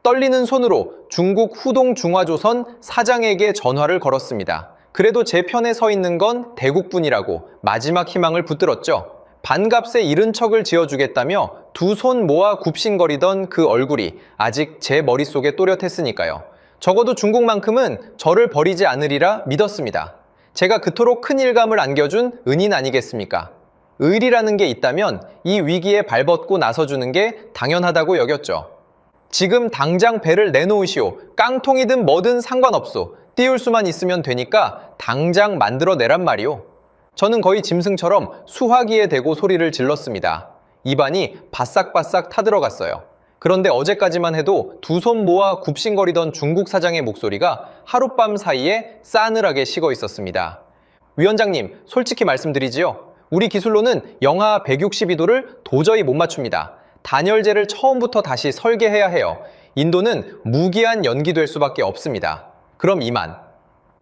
떨리는 손으로 중국 후동 중화조선 사장에게 전화를 걸었습니다. 그래도 제 편에 서 있는 건 대국뿐이라고 마지막 희망을 붙들었죠. 반값에 이른 척을 지어주겠다며 두 손 모아 굽신거리던 그 얼굴이 아직 제 머릿속에 또렷했으니까요. 적어도 중국만큼은 저를 버리지 않으리라 믿었습니다. 제가 그토록 큰 일감을 안겨준 은인 아니겠습니까? 의리라는 게 있다면 이 위기에 발벗고 나서주는 게 당연하다고 여겼죠. 지금 당장 배를 내놓으시오. 깡통이든 뭐든 상관없소. 띄울 수만 있으면 되니까 당장 만들어내란 말이오. 저는 거의 짐승처럼 수화기에 대고 소리를 질렀습니다. 입안이 바싹바싹 타들어갔어요. 그런데 어제까지만 해도 두 손 모아 굽신거리던 중국 사장의 목소리가 하룻밤 사이에 싸늘하게 식어 있었습니다. 위원장님, 솔직히 말씀드리지요. 우리 기술로는 영하 162도를 도저히 못 맞춥니다. 단열재를 처음부터 다시 설계해야 해요. 인도는 무기한 연기될 수밖에 없습니다. 그럼 이만.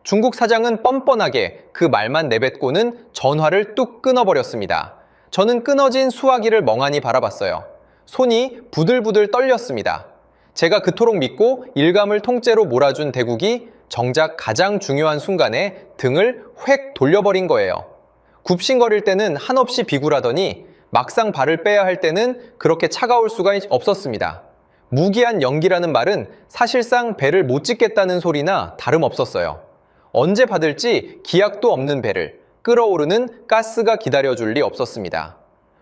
중국 사장은 뻔뻔하게 그 말만 내뱉고는 전화를 뚝 끊어버렸습니다. 저는 끊어진 수화기를 멍하니 바라봤어요. 손이 부들부들 떨렸습니다. 제가 그토록 믿고 일감을 통째로 몰아준 대국이 정작 가장 중요한 순간에 등을 획 돌려버린 거예요. 굽신거릴 때는 한없이 비굴하더니 막상 발을 빼야 할 때는 그렇게 차가울 수가 없었습니다. 무기한 연기라는 말은 사실상 배를 못 짓겠다는 소리나 다름없었어요. 언제 받을지 기약도 없는 배를 끌어오르는 가스가 기다려줄 리 없었습니다.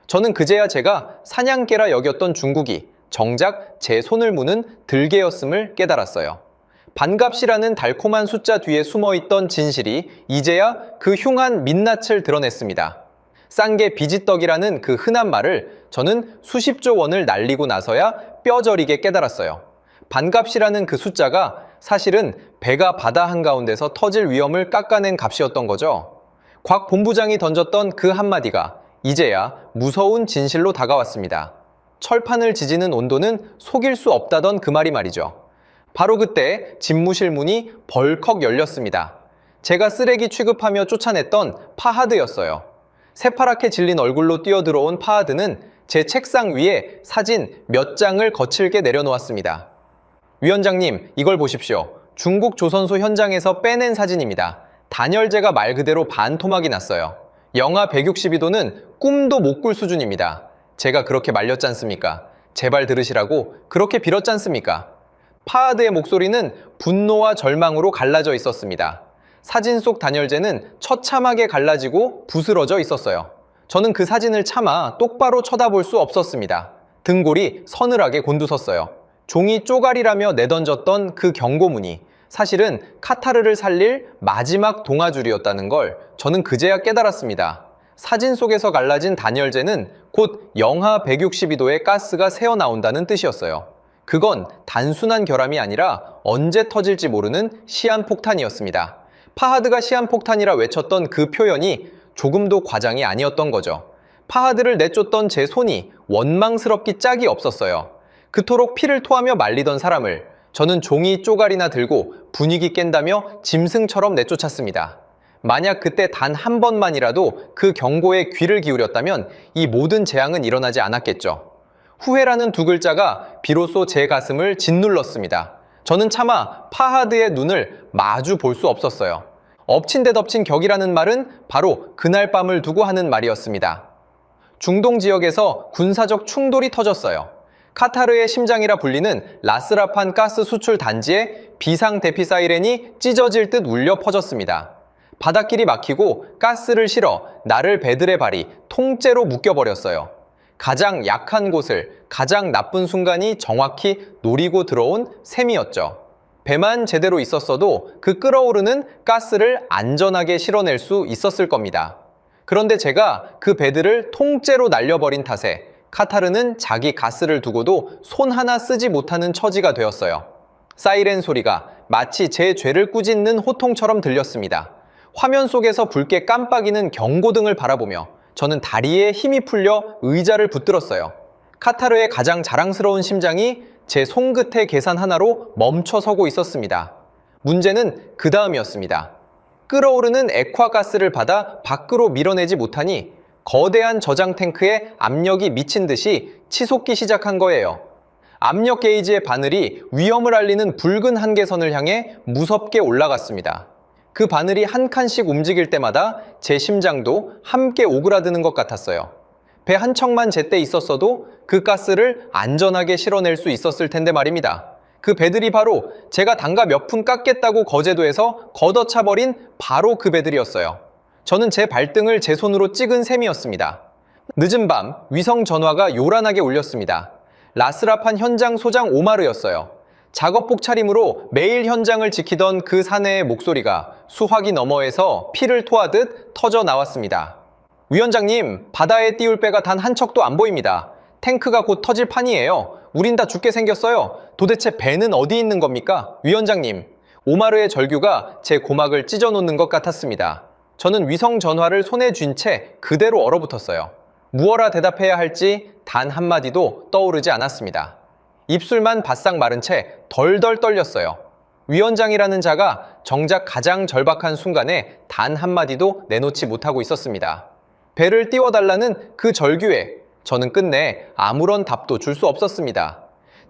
저는 그제야 제가 사냥개라 여겼던 중국이 정작 제 손을 무는 들개였음을 깨달았어요. 반갑시라는 달콤한 숫자 뒤에 숨어있던 진실이 이제야 그 흉한 민낯을 드러냈습니다. 싼게 비지떡이라는 그 흔한 말을 저는 수십조 원을 날리고 나서야 뼈저리게 깨달았어요. 반갑시라는 그 숫자가 사실은 배가 바다 한가운데서 터질 위험을 깎아낸 값이었던 거죠. 곽 본부장이 던졌던 그 한마디가 이제야 무서운 진실로 다가왔습니다. 철판을 지지는 온도는 속일 수 없다던 그 말이 말이죠. 바로 그때 집무실 문이 벌컥 열렸습니다. 제가 쓰레기 취급하며 쫓아냈던 파하드였어요. 새파랗게 질린 얼굴로 뛰어들어온 파하드는 제 책상 위에 사진 몇 장을 거칠게 내려놓았습니다. 위원장님, 이걸 보십시오. 중국 조선소 현장에서 빼낸 사진입니다. 단열재가 말 그대로 반토막이 났어요. 영하 162도는 꿈도 못 꿀 수준입니다. 제가 그렇게 말렸지 않습니까? 제발 들으시라고 그렇게 빌었지 않습니까? 파하드의 목소리는 분노와 절망으로 갈라져 있었습니다. 사진 속 단열재는 처참하게 갈라지고 부스러져 있었어요. 저는 그 사진을 차마 똑바로 쳐다볼 수 없었습니다. 등골이 서늘하게 곤두섰어요. 종이 쪼가리라며 내던졌던 그 경고문이 사실은 카타르를 살릴 마지막 동아줄이었다는 걸 저는 그제야 깨달았습니다. 사진 속에서 갈라진 단열재는 곧 영하 162도의 가스가 새어나온다는 뜻이었어요. 그건 단순한 결함이 아니라 언제 터질지 모르는 시한폭탄이었습니다. 파하드가 시한폭탄이라 외쳤던 그 표현이 조금도 과장이 아니었던 거죠. 파하드를 내쫓던 제 손이 원망스럽기 짝이 없었어요. 그토록 피를 토하며 말리던 사람을 저는 종이 쪼가리나 들고 분위기 깬다며 짐승처럼 내쫓았습니다. 만약 그때 단 한 번만이라도 그 경고에 귀를 기울였다면 이 모든 재앙은 일어나지 않았겠죠. 후회라는 두 글자가 비로소 제 가슴을 짓눌렀습니다. 저는 차마 파하드의 눈을 마주 볼 수 없었어요. 엎친 데 덮친 격이라는 말은 바로 그날 밤을 두고 하는 말이었습니다. 중동 지역에서 군사적 충돌이 터졌어요. 카타르의 심장이라 불리는 라스라판 가스 수출 단지에 비상 대피 사이렌이 찢어질 듯 울려 퍼졌습니다. 바닷길이 막히고 가스를 실어 나를 배들의 발이 통째로 묶여버렸어요. 가장 약한 곳을 가장 나쁜 순간이 정확히 노리고 들어온 셈이었죠. 배만 제대로 있었어도 그 끓어오르는 가스를 안전하게 실어낼 수 있었을 겁니다. 그런데 제가 그 배들을 통째로 날려버린 탓에 카타르는 자기 가스를 두고도 손 하나 쓰지 못하는 처지가 되었어요. 사이렌 소리가 마치 제 죄를 꾸짖는 호통처럼 들렸습니다. 화면 속에서 붉게 깜빡이는 경고등을 바라보며 저는 다리에 힘이 풀려 의자를 붙들었어요. 카타르의 가장 자랑스러운 심장이 제 손끝의 계산 하나로 멈춰서고 있었습니다. 문제는 그 다음이었습니다. 끓어오르는 액화가스를 받아 밖으로 밀어내지 못하니 거대한 저장 탱크에 압력이 미친 듯이 치솟기 시작한 거예요. 압력 게이지의 바늘이 위험을 알리는 붉은 한계선을 향해 무섭게 올라갔습니다. 그 바늘이 한 칸씩 움직일 때마다 제 심장도 함께 오그라드는 것 같았어요. 배 한 척만 제때 있었어도 그 가스를 안전하게 실어낼 수 있었을 텐데 말입니다. 그 배들이 바로 제가 단가 몇 푼 깎겠다고 거제도에서 걷어차버린 바로 그 배들이었어요. 저는 제 발등을 제 손으로 찍은 셈이었습니다. 늦은 밤 위성 전화가 요란하게 울렸습니다. 라스라판 현장 소장 오마르였어요. 작업복 차림으로 매일 현장을 지키던 그 사내의 목소리가 수화기 너머에서 피를 토하듯 터져 나왔습니다. 위원장님, 바다에 띄울 배가 단 한 척도 안 보입니다. 탱크가 곧 터질 판이에요. 우린 다 죽게 생겼어요. 도대체 배는 어디 있는 겁니까? 위원장님, 오마르의 절규가 제 고막을 찢어놓는 것 같았습니다. 저는 위성 전화를 손에 쥔 채 그대로 얼어붙었어요. 무어라 대답해야 할지 단 한마디도 떠오르지 않았습니다. 입술만 바싹 마른 채 덜덜 떨렸어요. 위원장이라는 자가 정작 가장 절박한 순간에 단 한마디도 내놓지 못하고 있었습니다. 배를 띄워달라는 그 절규에 저는 끝내 아무런 답도 줄 수 없었습니다.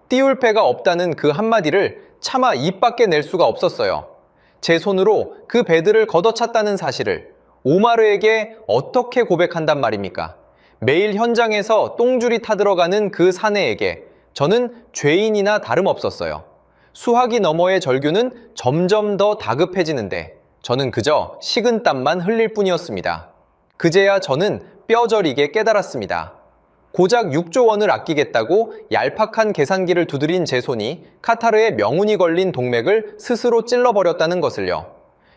띄울 배가 없다는 그 한마디를 차마 입 밖에 낼 수가 없었어요. 제 손으로 그 배들을 걷어찼다는 사실을 오마르에게 어떻게 고백한단 말입니까? 매일 현장에서 똥줄이 타들어가는 그 사내에게 저는 죄인이나 다름없었어요. 수화기 너머의 절규는 점점 더 다급해지는데 저는 그저 식은땀만 흘릴 뿐이었습니다. 그제야 저는 뼈저리게 깨달았습니다. 고작 6조 원을 아끼겠다고 얄팍한 계산기를 두드린 제 손이 카타르의 명운이 걸린 동맥을 스스로 찔러버렸다는 것을요.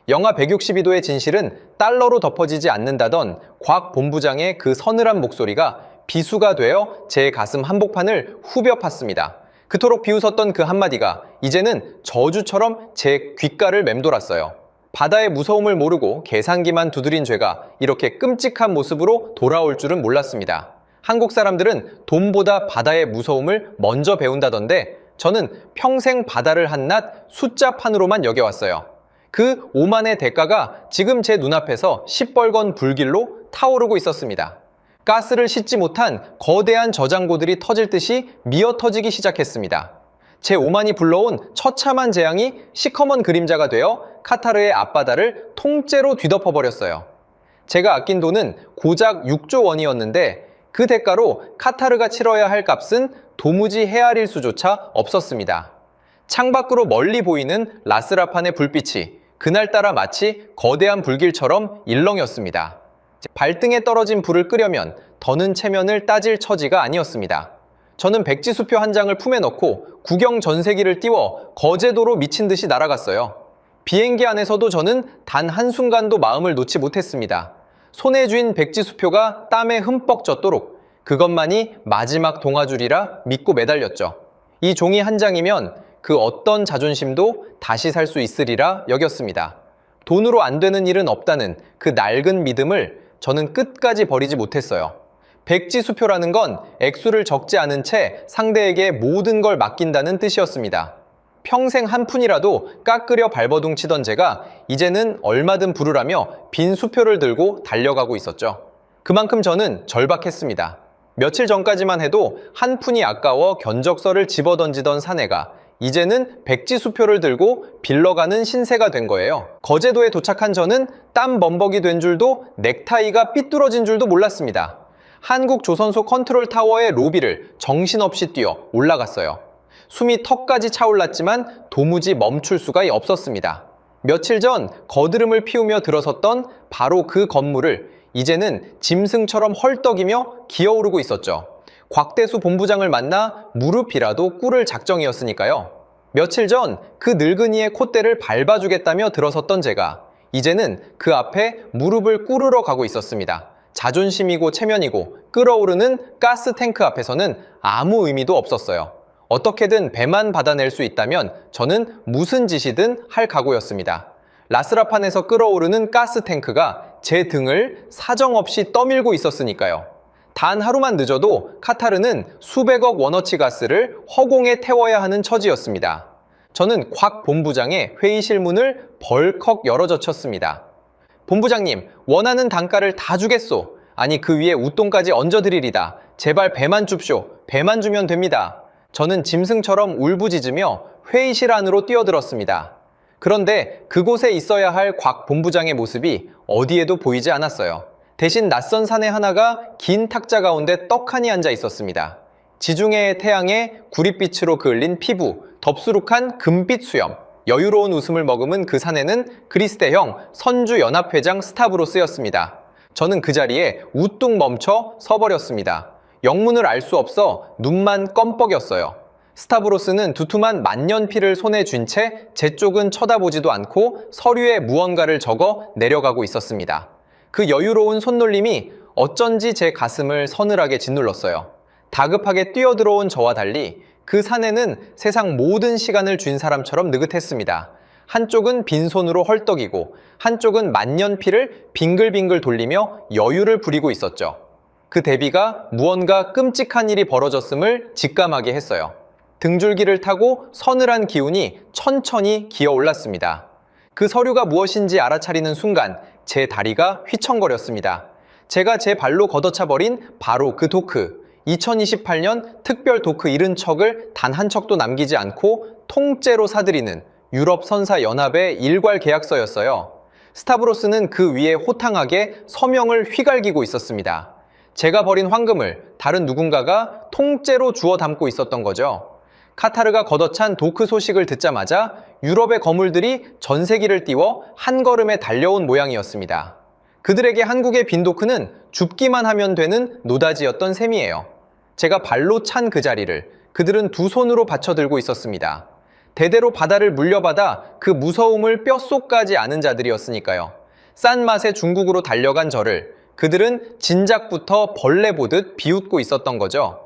영하 162도의 진실은 달러로 덮어지지 않는다던 곽 본부장의 그 서늘한 목소리가 비수가 되어 제 가슴 한복판을 후벼 팠습니다. 그토록 비웃었던 그 한마디가 이제는 저주처럼 제 귓가를 맴돌았어요. 바다의 무서움을 모르고 계산기만 두드린 죄가 이렇게 끔찍한 모습으로 돌아올 줄은 몰랐습니다. 한국 사람들은 돈보다 바다의 무서움을 먼저 배운다던데 저는 평생 바다를 한낱 숫자판으로만 여겨왔어요. 그 오만의 대가가 지금 제 눈앞에서 시뻘건 불길로 타오르고 있었습니다. 가스를 싣지 못한 거대한 저장고들이 터질 듯이 미어터지기 시작했습니다. 제 오만이 불러온 처참한 재앙이 시커먼 그림자가 되어 카타르의 앞바다를 통째로 뒤덮어버렸어요. 제가 아낀 돈은 고작 6조 원이었는데 그 대가로 카타르가 치러야 할 값은 도무지 헤아릴 수조차 없었습니다. 창밖으로 멀리 보이는 라스라판의 불빛이 그날따라 마치 거대한 불길처럼 일렁였습니다. 발등에 떨어진 불을 끄려면 더는 체면을 따질 처지가 아니었습니다. 저는 백지수표 한 장을 품에 넣고 구경 전세기를 띄워 거제도로 미친 듯이 날아갔어요. 비행기 안에서도 저는 단 한순간도 마음을 놓지 못했습니다. 손에 쥔 백지수표가 땀에 흠뻑 젖도록 그것만이 마지막 동아줄이라 믿고 매달렸죠. 이 종이 한 장이면 그 어떤 자존심도 다시 살 수 있으리라 여겼습니다. 돈으로 안 되는 일은 없다는 그 낡은 믿음을 저는 끝까지 버리지 못했어요. 백지수표라는 건 액수를 적지 않은 채 상대에게 모든 걸 맡긴다는 뜻이었습니다. 평생 한 푼이라도 깎으려 발버둥 치던 제가 이제는 얼마든 부르라며 빈 수표를 들고 달려가고 있었죠. 그만큼 저는 절박했습니다. 며칠 전까지만 해도 한 푼이 아까워 견적서를 집어던지던 사내가 이제는 백지수표를 들고 빌러가는 신세가 된 거예요. 거제도에 도착한 저는 땀 범벅이 된 줄도 넥타이가 삐뚤어진 줄도 몰랐습니다. 한국 조선소 컨트롤 타워의 로비를 정신없이 뛰어 올라갔어요. 숨이 턱까지 차올랐지만 도무지 멈출 수가 없었습니다. 며칠 전 거드름을 피우며 들어섰던 바로 그 건물을 이제는 짐승처럼 헐떡이며 기어오르고 있었죠. 곽대수 본부장을 만나 무릎이라도 꿇을 작정이었으니까요. 며칠 전 그 늙은이의 콧대를 밟아주겠다며 들어섰던 제가 이제는 그 앞에 무릎을 꿇으러 가고 있었습니다. 자존심이고 체면이고 끓어오르는 가스 탱크 앞에서는 아무 의미도 없었어요. 어떻게든 배만 받아낼 수 있다면 저는 무슨 짓이든 할 각오였습니다. 라스라판에서 끓어오르는 가스 탱크가 제 등을 사정없이 떠밀고 있었으니까요. 단 하루만 늦어도 카타르는 수백억 원어치 가스를 허공에 태워야 하는 처지였습니다. 저는 곽 본부장의 회의실 문을 벌컥 열어젖혔습니다. 본부장님, 원하는 단가를 다 주겠소. 아니 그 위에 웃돈까지 얹어드리리다. 제발 배만 줍쇼. 배만 주면 됩니다. 저는 짐승처럼 울부짖으며 회의실 안으로 뛰어들었습니다. 그런데 그곳에 있어야 할 곽 본부장의 모습이 어디에도 보이지 않았어요. 대신 낯선 사내 하나가 긴 탁자 가운데 떡하니 앉아 있었습니다. 지중해의 태양에 구릿빛으로 그을린 피부, 덥수룩한 금빛 수염, 여유로운 웃음을 머금은 그 사내는 그리스대형 선주연합회장 스타브로스였습니다. 저는 그 자리에 우뚝 멈춰 서버렸습니다. 영문을 알 수 없어 눈만 껌뻑였어요. 스타브로스는 두툼한 만년필을 손에 쥔 채 제 쪽은 쳐다보지도 않고 서류에 무언가를 적어 내려가고 있었습니다. 그 여유로운 손놀림이 어쩐지 제 가슴을 서늘하게 짓눌렀어요. 다급하게 뛰어들어온 저와 달리 그 사내는 세상 모든 시간을 쥔 사람처럼 느긋했습니다. 한쪽은 빈손으로 헐떡이고 한쪽은 만년필을 빙글빙글 돌리며 여유를 부리고 있었죠. 그 대비가 무언가 끔찍한 일이 벌어졌음을 직감하게 했어요. 등줄기를 타고 서늘한 기운이 천천히 기어 올랐습니다. 그 서류가 무엇인지 알아차리는 순간 제 다리가 휘청거렸습니다. 제가 제 발로 걷어차버린 바로 그 도크, 2028년 특별 도크 70척을 단 한 척도 남기지 않고 통째로 사들이는 유럽 선사 연합의 일괄 계약서였어요. 스타브로스는 그 위에 호탕하게 서명을 휘갈기고 있었습니다. 제가 버린 황금을 다른 누군가가 통째로 주워 담고 있었던 거죠. 카타르가 걷어찬 도크 소식을 듣자마자 유럽의 거물들이 전세기를 띄워 한 걸음에 달려온 모양이었습니다. 그들에게 한국의 빈 도크는 줍기만 하면 되는 노다지였던 셈이에요. 제가 발로 찬 그 자리를 그들은 두 손으로 받쳐들고 있었습니다. 대대로 바다를 물려받아 그 무서움을 뼛속까지 아는 자들이었으니까요. 싼 맛에 중국으로 달려간 저를 그들은 진작부터 벌레 보듯 비웃고 있었던 거죠.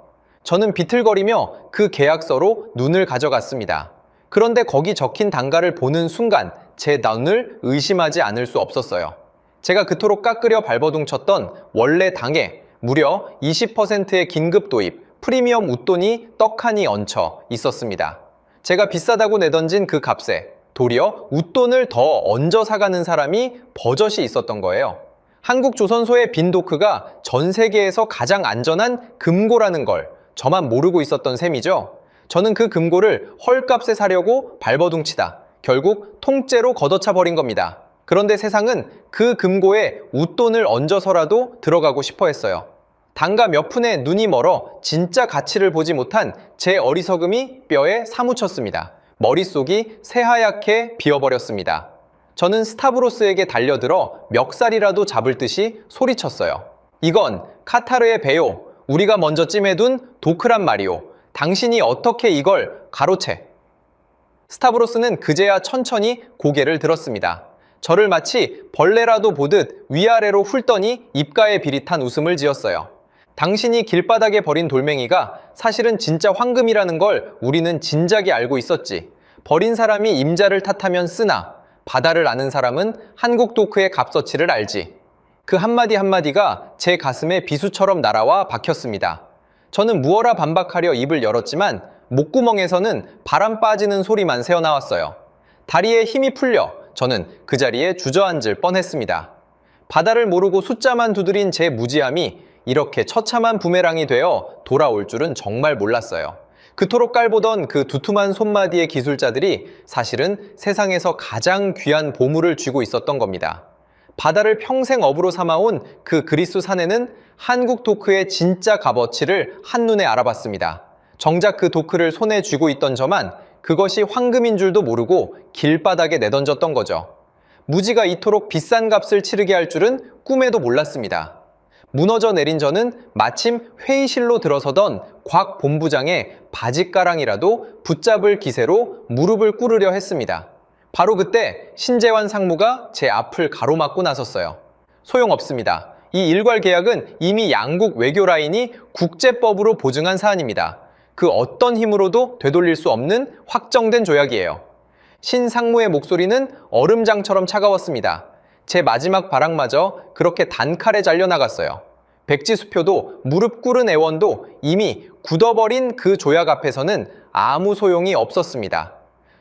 저는 비틀거리며 그 계약서로 눈을 가져갔습니다. 그런데 거기 적힌 단가를 보는 순간 제 눈을 의심하지 않을 수 없었어요. 제가 그토록 깎으려 발버둥쳤던 원래 당에 무려 20%의 긴급 도입, 프리미엄 웃돈이 떡하니 얹혀 있었습니다. 제가 비싸다고 내던진 그 값에 도리어 웃돈을 더 얹어 사가는 사람이 버젓이 있었던 거예요. 한국 조선소의 빈 도크가 전 세계에서 가장 안전한 금고라는 걸 저만 모르고 있었던 셈이죠. 저는 그 금고를 헐값에 사려고 발버둥치다 결국 통째로 걷어차 버린 겁니다. 그런데 세상은 그 금고에 웃돈을 얹어서라도 들어가고 싶어 했어요. 단가 몇 푼에 눈이 멀어 진짜 가치를 보지 못한 제 어리석음이 뼈에 사무쳤습니다. 머릿속이 새하얗게 비어버렸습니다. 저는 스타브로스에게 달려들어 멱살이라도 잡을 듯이 소리쳤어요. 이건 카타르의 배요. 우리가 먼저 찜해둔 도크란 말이오. 당신이 어떻게 이걸 가로채? 스타브로스는 그제야 천천히 고개를 들었습니다. 저를 마치 벌레라도 보듯 위아래로 훑더니 입가에 비릿한 웃음을 지었어요. 당신이 길바닥에 버린 돌멩이가 사실은 진짜 황금이라는 걸 우리는 진작에 알고 있었지. 버린 사람이 임자를 탓하면 쓰나 바다를 아는 사람은 한국 도크의 값어치를 알지. 그 한마디 한마디가 제 가슴에 비수처럼 날아와 박혔습니다. 저는 무어라 반박하려 입을 열었지만 목구멍에서는 바람 빠지는 소리만 새어나왔어요. 다리에 힘이 풀려 저는 그 자리에 주저앉을 뻔했습니다. 바다를 모르고 숫자만 두드린 제 무지함이 이렇게 처참한 부메랑이 되어 돌아올 줄은 정말 몰랐어요. 그토록 깔보던 그 두툼한 손마디의 기술자들이 사실은 세상에서 가장 귀한 보물을 쥐고 있었던 겁니다. 바다를 평생 업으로 삼아온 그 그리스 사내는 한국 도크의 진짜 값어치를 한눈에 알아봤습니다. 정작 그 도크를 손에 쥐고 있던 저만 그것이 황금인 줄도 모르고 길바닥에 내던졌던 거죠. 무지가 이토록 비싼 값을 치르게 할 줄은 꿈에도 몰랐습니다. 무너져 내린 저는 마침 회의실로 들어서던 곽 본부장의 바짓가랑이라도 붙잡을 기세로 무릎을 꿇으려 했습니다. 바로 그때 신재환 상무가 제 앞을 가로막고 나섰어요. 소용없습니다. 이 일괄 계약은 이미 양국 외교 라인이 국제법으로 보증한 사안입니다. 그 어떤 힘으로도 되돌릴 수 없는 확정된 조약이에요. 신 상무의 목소리는 얼음장처럼 차가웠습니다. 제 마지막 발악마저 그렇게 단칼에 잘려나갔어요. 백지수표도 무릎 꿇은 애원도 이미 굳어버린 그 조약 앞에서는 아무 소용이 없었습니다.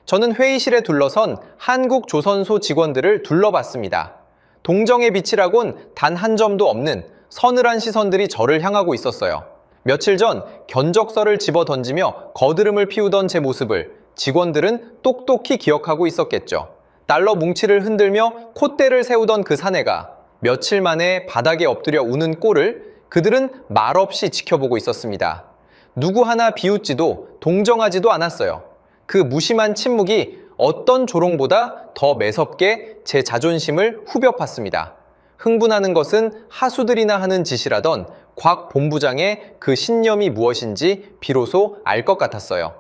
저는 회의실에 둘러선 한국 조선소 직원들을 둘러봤습니다. 동정의 빛이라곤 단 한 점도 없는 서늘한 시선들이 저를 향하고 있었어요. 며칠 전 견적서를 집어 던지며 거드름을 피우던 제 모습을 직원들은 똑똑히 기억하고 있었겠죠. 달러 뭉치를 흔들며 콧대를 세우던 그 사내가 며칠 만에 바닥에 엎드려 우는 꼴을 그들은 말없이 지켜보고 있었습니다. 누구 하나 비웃지도 동정하지도 않았어요. 그 무심한 침묵이 어떤 조롱보다 더 매섭게 제 자존심을 후벼 팠습니다. 흥분하는 것은 하수들이나 하는 짓이라던 곽 본부장의 그 신념이 무엇인지 비로소 알 것 같았어요.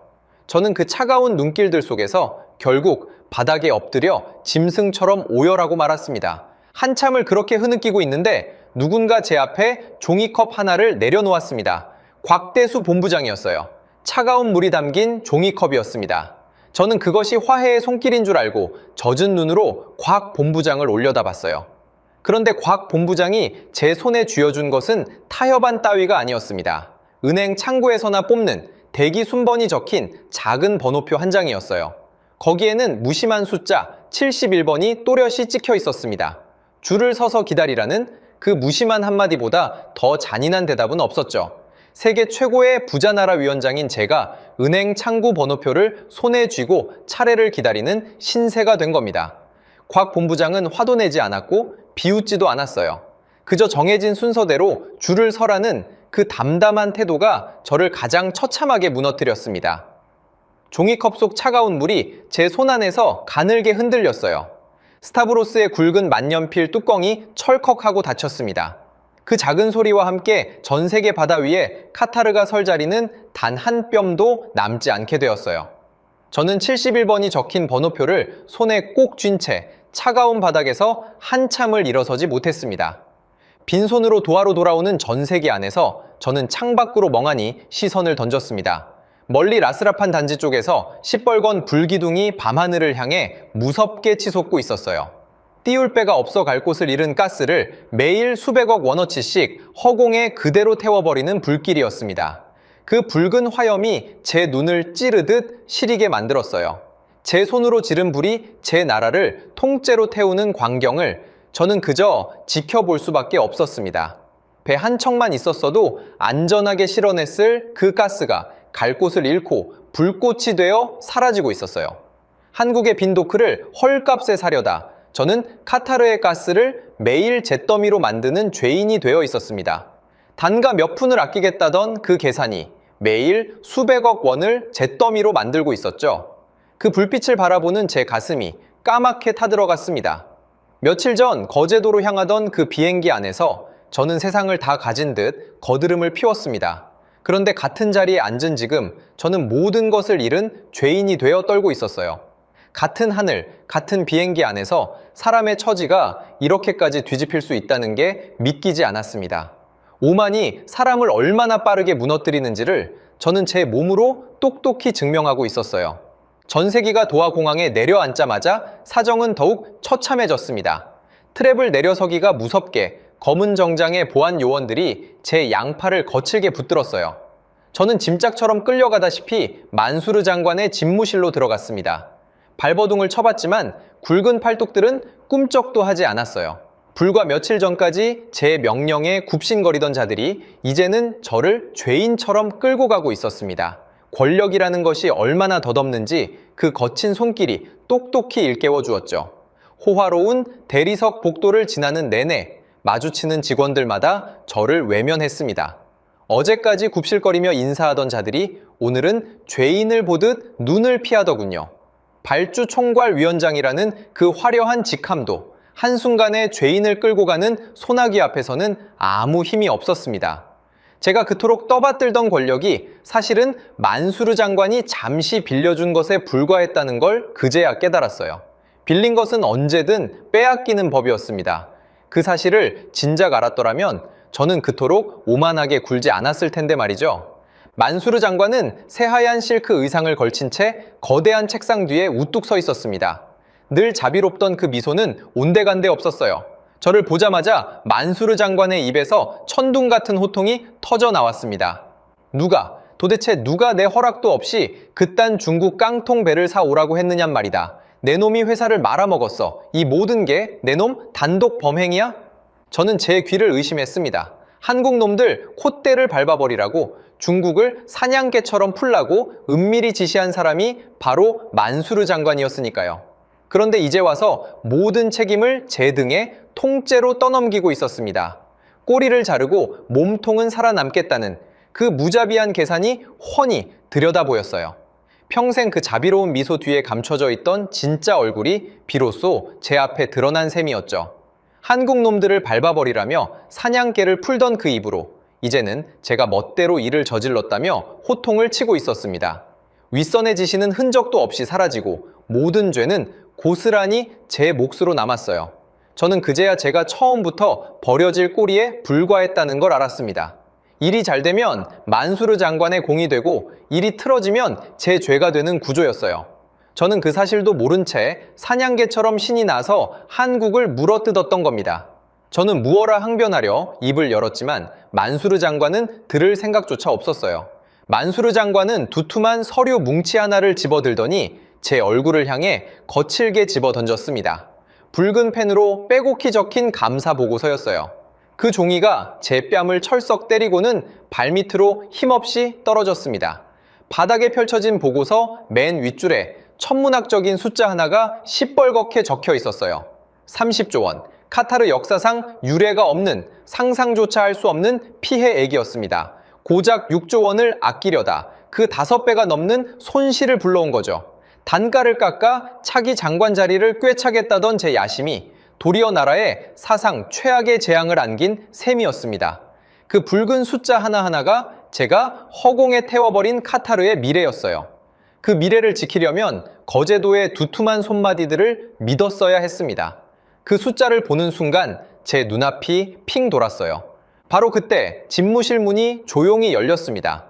저는 그 차가운 눈길들 속에서 결국 바닥에 엎드려 짐승처럼 오열하고 말았습니다. 한참을 그렇게 흐느끼고 있는데 누군가 제 앞에 종이컵 하나를 내려놓았습니다. 곽대수 본부장이었어요. 차가운 물이 담긴 종이컵이었습니다. 저는 그것이 화해의 손길인 줄 알고 젖은 눈으로 곽 본부장을 올려다봤어요. 그런데 곽 본부장이 제 손에 쥐어준 것은 타협안 따위가 아니었습니다. 은행 창구에서나 뽑는 대기 순번이 적힌 작은 번호표 한 장이었어요. 거기에는 무심한 숫자 71번이 또렷이 찍혀 있었습니다. 줄을 서서 기다리라는 그 무심한 한마디보다 더 잔인한 대답은 없었죠. 세계 최고의 부자나라 위원장인 제가 은행 창구 번호표를 손에 쥐고 차례를 기다리는 신세가 된 겁니다. 곽 본부장은 화도 내지 않았고 비웃지도 않았어요. 그저 정해진 순서대로 줄을 서라는 그 담담한 태도가 저를 가장 처참하게 무너뜨렸습니다. 종이컵 속 차가운 물이 제 손 안에서 가늘게 흔들렸어요. 스타브로스의 굵은 만년필 뚜껑이 철컥하고 닫혔습니다. 그 작은 소리와 함께 전 세계 바다 위에 카타르가 설 자리는 단 한 뼘도 남지 않게 되었어요. 저는 71번이 적힌 번호표를 손에 꼭 쥔 채 차가운 바닥에서 한참을 일어서지 못했습니다. 빈손으로 도하로 돌아오는 전세기 안에서 저는 창밖으로 멍하니 시선을 던졌습니다. 멀리 라스라판 단지 쪽에서 시뻘건 불기둥이 밤하늘을 향해 무섭게 치솟고 있었어요. 띄울 배가 없어 갈 곳을 잃은 가스를 매일 수백억 원어치씩 허공에 그대로 태워버리는 불길이었습니다. 그 붉은 화염이 제 눈을 찌르듯 시리게 만들었어요. 제 손으로 지른 불이 제 나라를 통째로 태우는 광경을 저는 그저 지켜볼 수밖에 없었습니다. 배 한 척만 있었어도 안전하게 실어냈을 그 가스가 갈 곳을 잃고 불꽃이 되어 사라지고 있었어요. 한국의 빈 도크를 헐값에 사려다 저는 카타르의 가스를 매일 잿더미로 만드는 죄인이 되어 있었습니다. 단가 몇 푼을 아끼겠다던 그 계산이 매일 수백억 원을 잿더미로 만들고 있었죠. 그 불빛을 바라보는 제 가슴이 까맣게 타들어갔습니다. 며칠 전 거제도로 향하던 그 비행기 안에서 저는 세상을 다 가진 듯 거드름을 피웠습니다. 그런데 같은 자리에 앉은 지금 저는 모든 것을 잃은 죄인이 되어 떨고 있었어요. 같은 하늘, 같은 비행기 안에서 사람의 처지가 이렇게까지 뒤집힐 수 있다는 게 믿기지 않았습니다. 오만이 사람을 얼마나 빠르게 무너뜨리는지를 저는 제 몸으로 똑똑히 증명하고 있었어요. 전세기가 도하 공항에 내려앉자마자 사정은 더욱 처참해졌습니다. 트랩을 내려서기가 무섭게 검은 정장의 보안 요원들이 제 양팔을 거칠게 붙들었어요. 저는 짐짝처럼 끌려가다시피 만수르 장관의 집무실로 들어갔습니다. 발버둥을 쳐봤지만 굵은 팔뚝들은 꿈쩍도 하지 않았어요. 불과 며칠 전까지 제 명령에 굽신거리던 자들이 이제는 저를 죄인처럼 끌고 가고 있었습니다. 권력이라는 것이 얼마나 덧없는지 그 거친 손길이 똑똑히 일깨워 주었죠. 호화로운 대리석 복도를 지나는 내내 마주치는 직원들마다 저를 외면했습니다. 어제까지 굽실거리며 인사하던 자들이 오늘은 죄인을 보듯 눈을 피하더군요. 발주 총괄위원장이라는 그 화려한 직함도 한순간에 죄인을 끌고 가는 소나기 앞에서는 아무 힘이 없었습니다. 제가 그토록 떠받들던 권력이 사실은 만수르 장관이 잠시 빌려준 것에 불과했다는 걸 그제야 깨달았어요. 빌린 것은 언제든 빼앗기는 법이었습니다. 그 사실을 진작 알았더라면 저는 그토록 오만하게 굴지 않았을 텐데 말이죠. 만수르 장관은 새하얀 실크 의상을 걸친 채 거대한 책상 뒤에 우뚝 서 있었습니다. 늘 자비롭던 그 미소는 온데간데 없었어요. 저를 보자마자 만수르 장관의 입에서 천둥 같은 호통이 터져 나왔습니다. 도대체 누가 내 허락도 없이 그딴 중국 깡통 배를 사오라고 했느냔 말이다. 내 놈이 회사를 말아먹었어. 이 모든 게 내 놈 단독 범행이야? 저는 제 귀를 의심했습니다. 한국 놈들 콧대를 밟아버리라고 중국을 사냥개처럼 풀라고 은밀히 지시한 사람이 바로 만수르 장관이었으니까요. 그런데 이제 와서 모든 책임을 제 등에 통째로 떠넘기고 있었습니다. 꼬리를 자르고 몸통은 살아남겠다는 그 무자비한 계산이 훤히 들여다 보였어요. 평생 그 자비로운 미소 뒤에 감춰져 있던 진짜 얼굴이 비로소 제 앞에 드러난 셈이었죠. 한국 놈들을 밟아버리라며 사냥개를 풀던 그 입으로 이제는 제가 멋대로 일을 저질렀다며 호통을 치고 있었습니다. 윗선의 지시는 흔적도 없이 사라지고 모든 죄는 고스란히 제 몫으로 남았어요. 저는 그제야 제가 처음부터 버려질 꼬리에 불과했다는 걸 알았습니다. 일이 잘 되면 만수르 장관의 공이 되고 일이 틀어지면 제 죄가 되는 구조였어요. 저는 그 사실도 모른 채 사냥개처럼 신이 나서 한국을 물어뜯었던 겁니다. 저는 무어라 항변하려 입을 열었지만 만수르 장관은 들을 생각조차 없었어요. 만수르 장관은 두툼한 서류 뭉치 하나를 집어들더니 제 얼굴을 향해 거칠게 집어던졌습니다. 붉은 펜으로 빼곡히 적힌 감사 보고서였어요. 그 종이가 제 뺨을 철썩 때리고는 발밑으로 힘없이 떨어졌습니다. 바닥에 펼쳐진 보고서 맨 윗줄에 천문학적인 숫자 하나가 시뻘겋게 적혀 있었어요. 30조 원, 카타르 역사상 유례가 없는 상상조차 할 수 없는 피해액이었습니다. 고작 6조 원을 아끼려다 그 5배가 넘는 손실을 불러온 거죠. 단가를 깎아 차기 장관 자리를 꿰차겠다던 제 야심이 도리어 나라에 사상 최악의 재앙을 안긴 셈이었습니다. 그 붉은 숫자 하나하나가 제가 허공에 태워버린 카타르의 미래였어요. 그 미래를 지키려면 거제도의 두툼한 손마디들을 믿었어야 했습니다. 그 숫자를 보는 순간 제 눈앞이 핑 돌았어요. 바로 그때 집무실 문이 조용히 열렸습니다.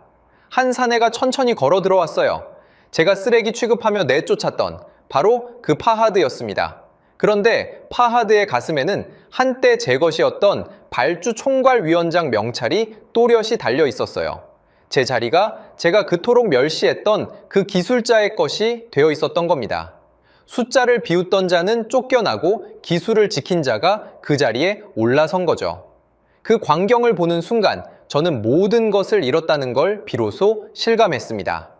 한 사내가 천천히 걸어 들어왔어요. 제가 쓰레기 취급하며 내쫓았던 바로 그 파하드였습니다. 그런데 파하드의 가슴에는 한때 제 것이었던 발주 총괄위원장 명찰이 또렷이 달려 있었어요. 제 자리가 제가 그토록 멸시했던 그 기술자의 것이 되어 있었던 겁니다. 숫자를 비웃던 자는 쫓겨나고 기술을 지킨 자가 그 자리에 올라선 거죠. 그 광경을 보는 순간 저는 모든 것을 잃었다는 걸 비로소 실감했습니다.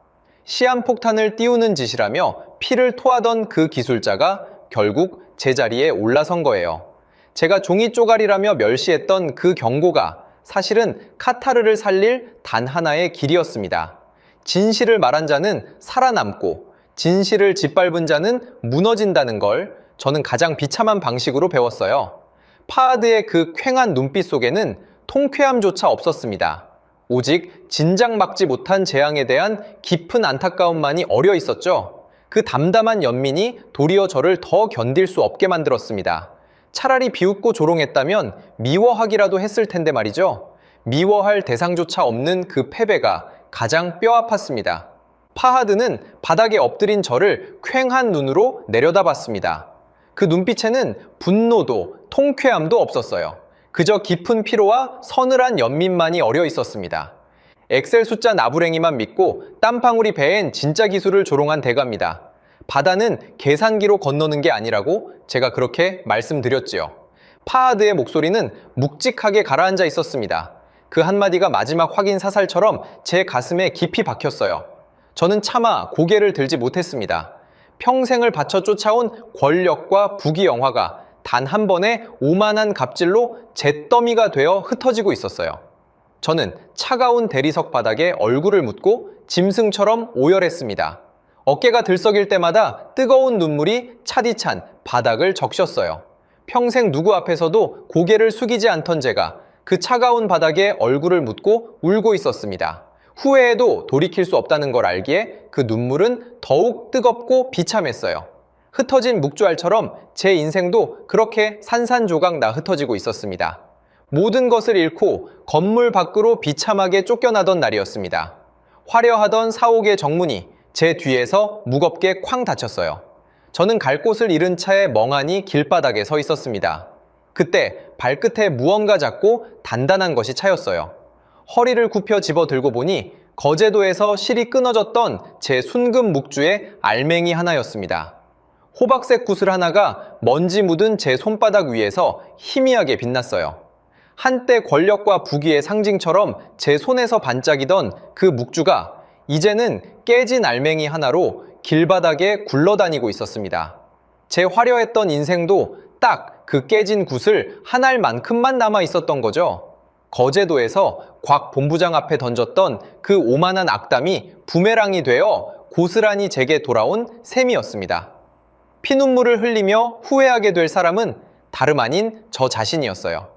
시한폭탄을 띄우는 짓이라며 피를 토하던 그 기술자가 결국 제 자리에 올라선 거예요. 제가 종이 쪼가리라며 멸시했던 그 경고가 사실은 카타르를 살릴 단 하나의 길이었습니다. 진실을 말한 자는 살아남고 진실을 짓밟은 자는 무너진다는 걸 저는 가장 비참한 방식으로 배웠어요. 파하드의 그 퀭한 눈빛 속에는 통쾌함조차 없었습니다. 오직 진작 막지 못한 재앙에 대한 깊은 안타까움만이 어려 있었죠. 그 담담한 연민이 도리어 저를 더 견딜 수 없게 만들었습니다. 차라리 비웃고 조롱했다면 미워하기라도 했을 텐데 말이죠. 미워할 대상조차 없는 그 패배가 가장 뼈 아팠습니다. 파하드는 바닥에 엎드린 저를 퀭한 눈으로 내려다봤습니다. 그 눈빛에는 분노도 통쾌함도 없었어요. 그저 깊은 피로와 서늘한 연민만이 어려 있었습니다. 엑셀 숫자 나부랭이만 믿고 땀방울이 배엔 진짜 기술을 조롱한 대가입니다. 바다는 계산기로 건너는 게 아니라고 제가 그렇게 말씀드렸지요. 파하드의 목소리는 묵직하게 가라앉아 있었습니다. 그 한마디가 마지막 확인 사살처럼 제 가슴에 깊이 박혔어요. 저는 차마 고개를 들지 못했습니다. 평생을 바쳐 쫓아온 권력과 부귀영화가 단 한 번의 오만한 갑질로 잿더미가 되어 흩어지고 있었어요. 저는 차가운 대리석 바닥에 얼굴을 묻고 짐승처럼 오열했습니다. 어깨가 들썩일 때마다 뜨거운 눈물이 차디찬 바닥을 적셨어요. 평생 누구 앞에서도 고개를 숙이지 않던 제가 그 차가운 바닥에 얼굴을 묻고 울고 있었습니다. 후회해도 돌이킬 수 없다는 걸 알기에 그 눈물은 더욱 뜨겁고 비참했어요. 흩어진 묵주알처럼 제 인생도 그렇게 산산조각 나 흩어지고 있었습니다. 모든 것을 잃고 건물 밖으로 비참하게 쫓겨나던 날이었습니다. 화려하던 사옥의 정문이 제 뒤에서 무겁게 쾅 닫혔어요. 저는 갈 곳을 잃은 차에 멍하니 길바닥에 서 있었습니다. 그때 발끝에 무언가 작고 단단한 것이 차였어요. 허리를 굽혀 집어 들고 보니 거제도에서 실이 끊어졌던 제 순금 묵주의 알맹이 하나였습니다. 호박색 구슬 하나가 먼지 묻은 제 손바닥 위에서 희미하게 빛났어요. 한때 권력과 부귀의 상징처럼 제 손에서 반짝이던 그 묵주가 이제는 깨진 알맹이 하나로 길바닥에 굴러다니고 있었습니다. 제 화려했던 인생도 딱 그 깨진 굿을 한 알만큼만 남아 있었던 거죠. 거제도에서 곽 본부장 앞에 던졌던 그 오만한 악담이 부메랑이 되어 고스란히 제게 돌아온 셈이었습니다. 피눈물을 흘리며 후회하게 될 사람은 다름 아닌 저 자신이었어요.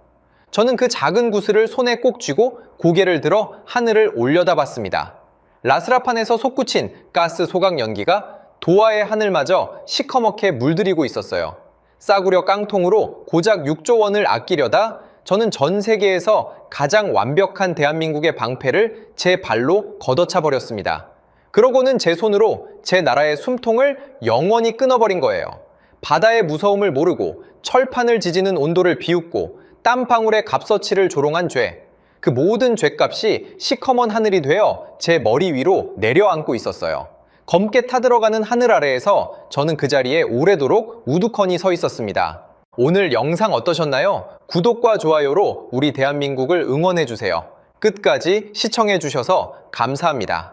저는 그 작은 구슬을 손에 꼭 쥐고 고개를 들어 하늘을 올려다봤습니다. 라스라판에서 솟구친 가스 소각 연기가 도하의 하늘마저 시커멓게 물들이고 있었어요. 싸구려 깡통으로 고작 6조 원을 아끼려다 저는 전 세계에서 가장 완벽한 대한민국의 방패를 제 발로 걷어차 버렸습니다. 그러고는 제 손으로 제 나라의 숨통을 영원히 끊어버린 거예요. 바다의 무서움을 모르고 철판을 지지는 온도를 비웃고 땀방울의 값어치를 조롱한 죄, 그 모든 죄값이 시커먼 하늘이 되어 제 머리 위로 내려앉고 있었어요. 검게 타들어가는 하늘 아래에서 저는 그 자리에 오래도록 우두커니 서 있었습니다. 오늘 영상 어떠셨나요? 구독과 좋아요로 우리 대한민국을 응원해주세요. 끝까지 시청해주셔서 감사합니다.